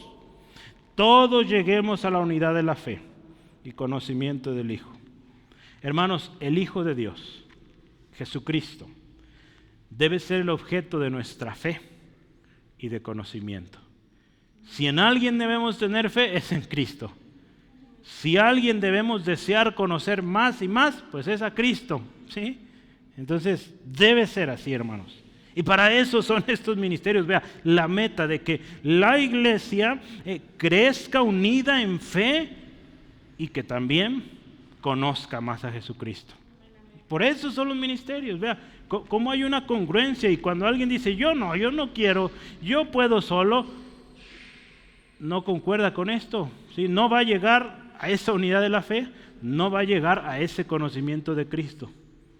lleguemos a la unidad de la fe y conocimiento del Hijo. Hermanos, el Hijo de Dios, Jesucristo, debe ser el objeto de nuestra fe y de conocimiento. Si en alguien debemos tener fe, es en Cristo. Si alguien debemos desear conocer más y más, pues es a Cristo, ¿sí? Entonces, debe ser así, hermanos. Y para eso son estos ministerios. Vea, la meta de que la iglesia crezca unida en fe y que también conozca más a Jesucristo. Por eso son los ministerios. Vea, cómo hay una congruencia. Y cuando alguien dice, yo no quiero, yo puedo solo, no concuerda con esto, ¿sí? No va a llegar a esa unidad de la fe, no va a llegar a ese conocimiento de Cristo.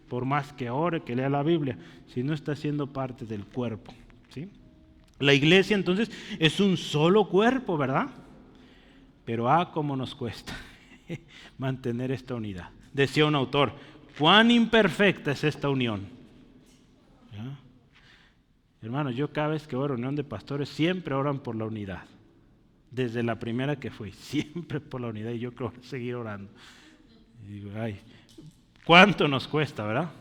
Por más que ore, que lea la Biblia, si no está siendo parte del cuerpo, ¿sí? La iglesia entonces es un solo cuerpo, ¿verdad? Pero cómo nos cuesta mantener esta unidad. Decía un autor, cuán imperfecta es esta unión. ¿Ya? Hermanos, yo cada vez que voy a reunión de pastores siempre oran por la unidad. Desde la primera que fui, siempre por la unidad, y yo creo seguir orando. Y digo, ay, ¿cuánto nos cuesta, verdad?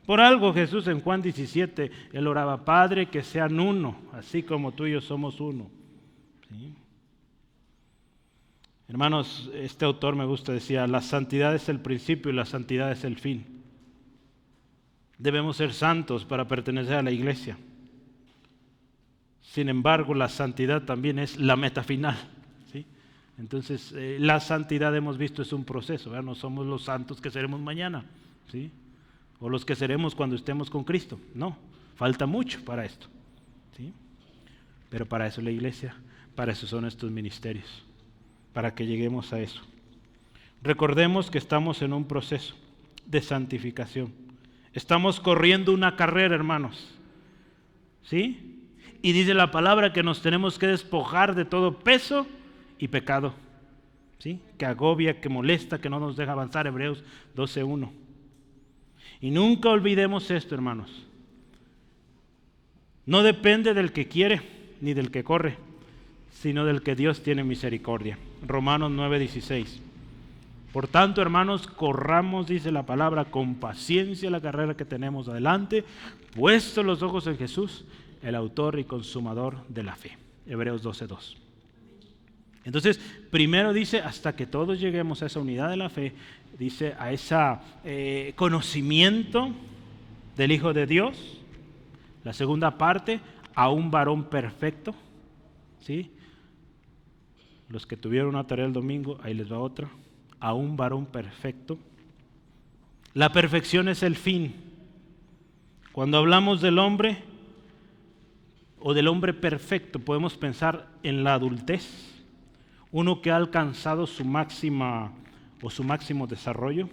Por algo Jesús en Juan 17, Él oraba, Padre, que sean uno, así como tú y yo somos uno. ¿Sí? Hermanos, este autor me gusta, decía, la santidad es el principio y la santidad es el fin. Debemos ser santos para pertenecer a la iglesia. Sin embargo, la santidad también es la meta final, ¿sí? Entonces, la santidad, hemos visto, es un proceso, ¿verdad? No somos los santos que seremos mañana, ¿sí? O los que seremos cuando estemos con Cristo. No, falta mucho para esto, ¿sí? Pero para eso la iglesia, para eso son estos ministerios, para que lleguemos a eso. Recordemos que estamos en un proceso de santificación. Estamos corriendo una carrera, hermanos, ¿sí? Y dice la palabra que nos tenemos que despojar de todo peso y pecado, ¿sí? Que agobia, que molesta, que no nos deja avanzar. Hebreos 12:1. Y nunca olvidemos esto, hermanos. No depende del que quiere ni del que corre, sino del que Dios tiene misericordia. Romanos 9:16. Por tanto, hermanos, corramos, dice la palabra, con paciencia la carrera que tenemos adelante, puestos los ojos en Jesús, el autor y consumador de la fe. Hebreos 12:2. Entonces, primero dice, hasta que todos lleguemos a esa unidad de la fe, dice, a ese conocimiento del Hijo de Dios. La segunda parte, a un varón perfecto, ¿sí? Los que tuvieron una tarea el domingo, ahí les va otra. a un varón perfecto. La perfección es el fin. Cuando hablamos del hombre o del hombre perfecto, podemos pensar en la adultez, uno que ha alcanzado su máximo desarrollo.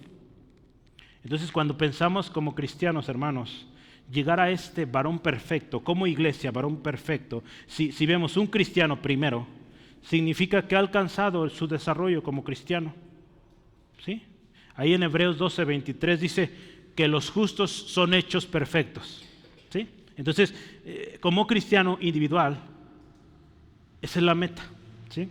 Entonces, cuando pensamos como cristianos, hermanos, llegar a este varón perfecto, como iglesia, varón perfecto, si vemos un cristiano primero, significa que ha alcanzado su desarrollo como cristiano. ¿Sí? Ahí en Hebreos 12:23 dice que los justos son hechos perfectos. ¿Sí? Entonces, como cristiano individual, esa es la meta. ¿Sí?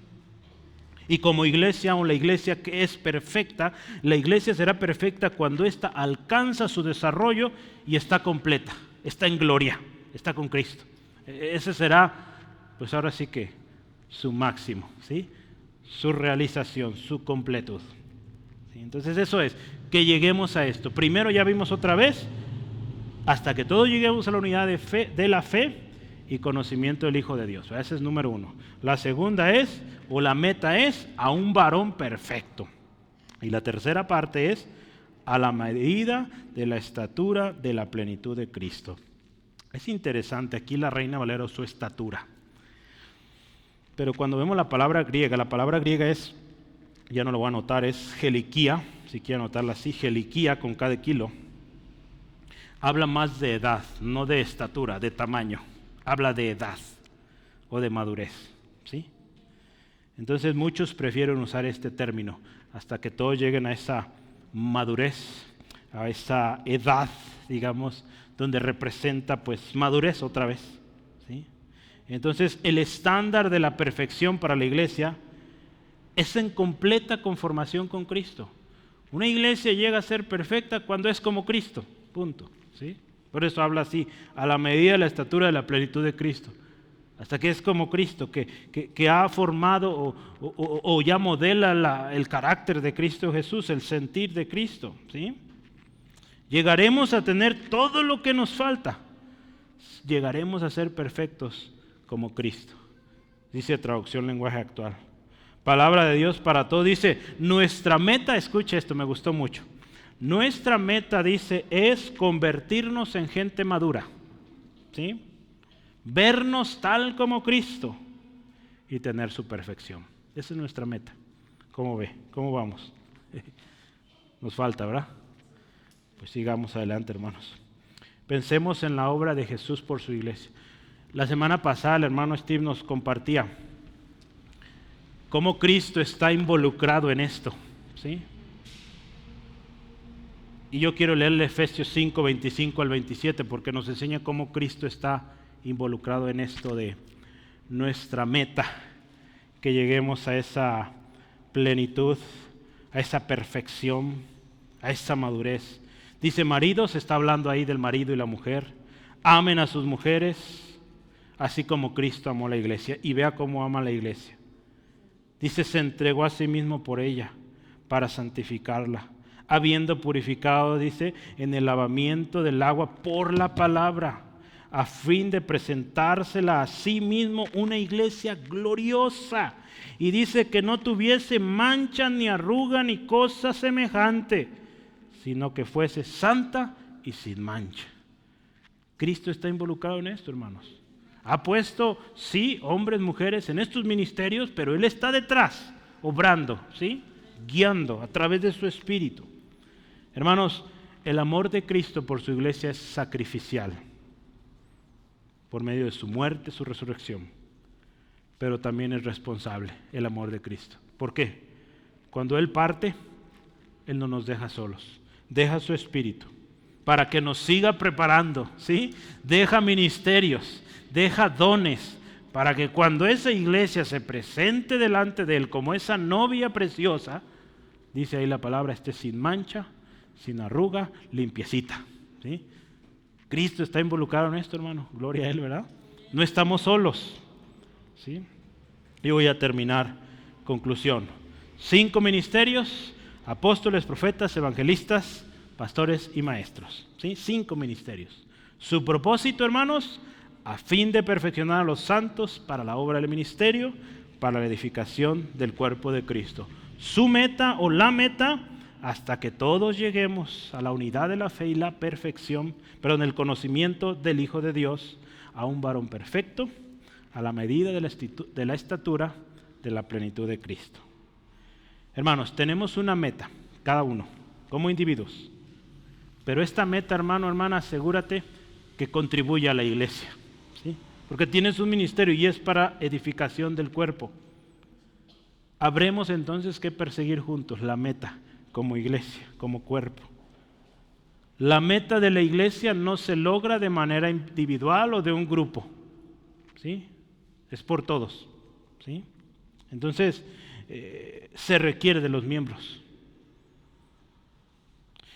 Y como iglesia, o la iglesia que es perfecta, la iglesia será perfecta cuando ésta alcanza su desarrollo y está completa, está en gloria, está con Cristo. Ese será, pues ahora sí que, su máximo, ¿sí? Su realización, su completud. ¿Sí? Entonces eso es, que lleguemos a esto. Primero ya vimos otra vez, hasta que todos lleguemos a la unidad de la fe y conocimiento del Hijo de Dios. Ese es número 1. La segunda es, o la meta es, a un varón perfecto. Y la tercera parte es, a la medida de la estatura de la plenitud de Cristo. Es interesante, aquí la Reina Valera usó estatura. Pero cuando vemos la palabra griega es, ya no lo voy a anotar, es geliquía, si quieren anotarla así, geliquía con K de kilo. Habla más de edad, no de estatura, de tamaño. Habla de edad o de madurez, ¿sí? Entonces muchos prefieren usar este término hasta que todos lleguen a esa madurez, a esa edad, digamos, donde representa pues madurez otra vez, ¿sí? Entonces el estándar de la perfección para la iglesia es en completa conformación con Cristo. Una iglesia llega a ser perfecta cuando es como Cristo, punto, ¿sí? Por eso habla así, a la medida de la estatura de la plenitud de Cristo. Hasta que es como Cristo, que ha formado o ya modela el carácter de Cristo Jesús, el sentir de Cristo, ¿sí? Llegaremos a tener todo lo que nos falta. Llegaremos a ser perfectos como Cristo. Dice traducción lenguaje actual. Palabra de Dios para todos. Dice, nuestra meta, escucha esto, me gustó mucho. Nuestra meta, dice, es convertirnos en gente madura, ¿sí? Vernos tal como Cristo y tener su perfección. Esa es nuestra meta. ¿Cómo ve? ¿Cómo vamos? Nos falta, ¿verdad? Pues sigamos adelante, hermanos. Pensemos en la obra de Jesús por su iglesia. La semana pasada el hermano Steve nos compartía cómo Cristo está involucrado en esto, ¿sí? Y yo quiero leerle Efesios 5, 25 al 27, porque nos enseña cómo Cristo está involucrado en esto de nuestra meta, que lleguemos a esa plenitud, a esa perfección, a esa madurez. Dice, maridos, está hablando ahí del marido y la mujer, amen a sus mujeres, así como Cristo amó a la iglesia. Y vea cómo ama a la iglesia. Dice, se entregó a sí mismo por ella, para santificarla, habiendo purificado, dice, en el lavamiento del agua por la palabra, a fin de presentársela a sí mismo una iglesia gloriosa. Y dice que no tuviese mancha, ni arruga, ni cosa semejante, sino que fuese santa y sin mancha. Cristo está involucrado en esto, hermanos. Ha puesto, sí, hombres, mujeres en estos ministerios, pero Él está detrás, obrando, ¿sí? Guiando a través de su Espíritu. Hermanos, el amor de Cristo por su iglesia es sacrificial, por medio de su muerte, su resurrección, pero también es responsable el amor de Cristo. ¿Por qué? Cuando Él parte, Él no nos deja solos, deja su Espíritu para que nos siga preparando, ¿sí? Deja ministerios, deja dones, para que cuando esa iglesia se presente delante de Él como esa novia preciosa, dice ahí la palabra, esté sin mancha, sin arruga, limpiecita, ¿sí? Cristo está involucrado en esto, hermano, gloria a Él, ¿verdad? No estamos solos, ¿sí? Y voy a terminar, conclusión. 5 ministerios, apóstoles, profetas, evangelistas, pastores y maestros, ¿sí? 5 ministerios. Su propósito, hermanos, a fin de perfeccionar a los santos para la obra del ministerio, para la edificación del cuerpo de Cristo. su meta o la meta, hasta que todos lleguemos a la unidad de la fe y la perfección, pero en el conocimiento del Hijo de Dios, a un varón perfecto, a la medida de la estatura de la plenitud de Cristo. Hermanos, tenemos una meta, cada uno, como individuos. Pero esta meta, hermano, hermana, asegúrate que contribuye a la iglesia, ¿sí? Porque tienes un ministerio y es para edificación del cuerpo. Habremos entonces que perseguir juntos la meta como iglesia, como cuerpo. La meta de la iglesia no se logra de manera individual o de un grupo, ¿sí? Es por todos, ¿sí? Entonces, se requiere de los miembros.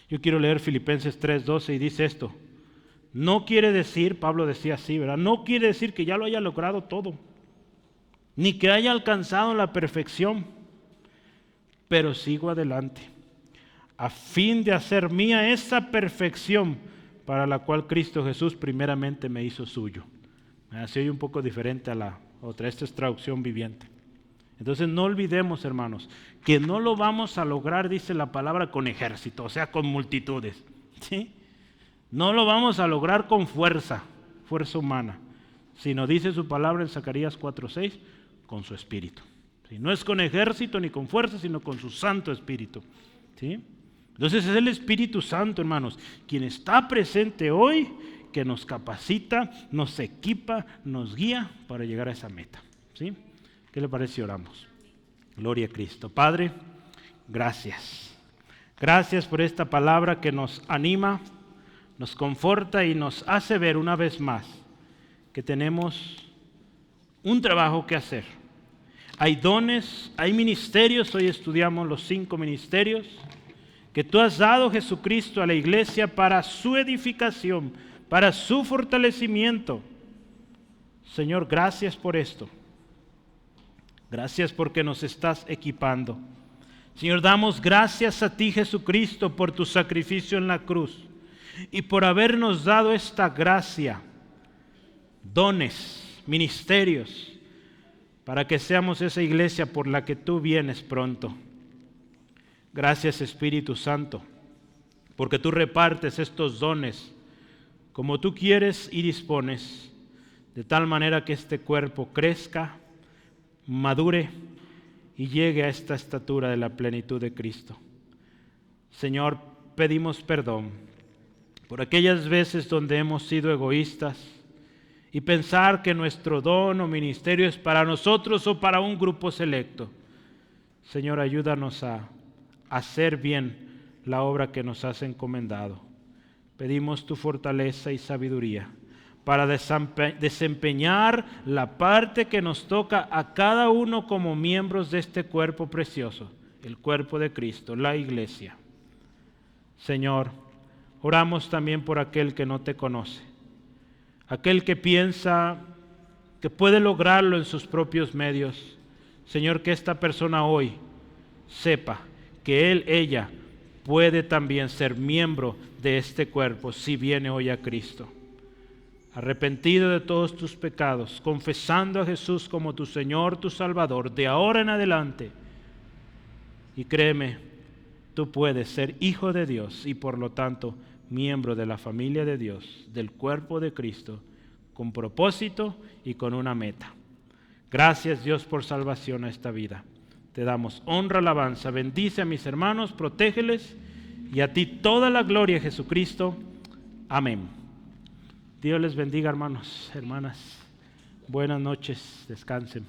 Yo quiero leer Filipenses 3:12 y dice esto. No quiere decir, Pablo decía así, ¿verdad? No quiere decir que ya lo haya logrado todo, ni que haya alcanzado la perfección, pero sigo adelante, a fin de hacer mía esa perfección para la cual Cristo Jesús primeramente me hizo suyo. Así oye un poco diferente a la otra, esta es traducción viviente. Entonces no olvidemos, hermanos, que no lo vamos a lograr, dice la palabra, con ejército, o sea, con multitudes, ¿sí? No lo vamos a lograr con fuerza humana, sino dice su palabra en Zacarías 4:6, con su espíritu. ¿Sí? No es con ejército ni con fuerza, sino con su Santo Espíritu, ¿sí? Entonces es el Espíritu Santo, hermanos, quien está presente hoy, que nos capacita, nos equipa, nos guía para llegar a esa meta, ¿sí? ¿Qué le parece si oramos? Gloria a Cristo. Padre, gracias. Gracias por esta palabra que nos anima, nos conforta y nos hace ver una vez más que tenemos un trabajo que hacer. Hay dones, hay ministerios, hoy estudiamos los 5 ministerios que tú has dado, Jesucristo, a la iglesia para su edificación, para su fortalecimiento. Señor, gracias por esto. Gracias porque nos estás equipando. Señor, damos gracias a ti, Jesucristo, por tu sacrificio en la cruz y por habernos dado esta gracia, dones, ministerios, para que seamos esa iglesia por la que tú vienes pronto. Gracias, Espíritu Santo, porque tú repartes estos dones como tú quieres y dispones, de tal manera que este cuerpo crezca, madure y llegue a esta estatura de la plenitud de Cristo. Señor, pedimos perdón por aquellas veces donde hemos sido egoístas y pensar que nuestro don o ministerio es para nosotros o para un grupo selecto. Señor, ayúdanos a hacer bien la obra que nos has encomendado. Pedimos tu fortaleza y sabiduría para desempeñar la parte que nos toca a cada uno como miembros de este cuerpo precioso, el cuerpo de Cristo, la iglesia. Señor, oramos también por aquel que no te conoce, aquel que piensa que puede lograrlo en sus propios medios. Señor, que esta persona hoy sepa que él, ella, puede también ser miembro de este cuerpo si viene hoy a Cristo. Arrepentido de todos tus pecados, confesando a Jesús como tu Señor, tu Salvador, de ahora en adelante. Y créeme, tú puedes ser hijo de Dios y por lo tanto miembro de la familia de Dios, del cuerpo de Cristo, con propósito y con una meta. Gracias, Dios, por salvación a esta vida. Te damos honra, alabanza. Bendice a mis hermanos, protégeles y a ti toda la gloria, Jesucristo. Amén. Dios les bendiga, hermanos, hermanas. Buenas noches, descansen.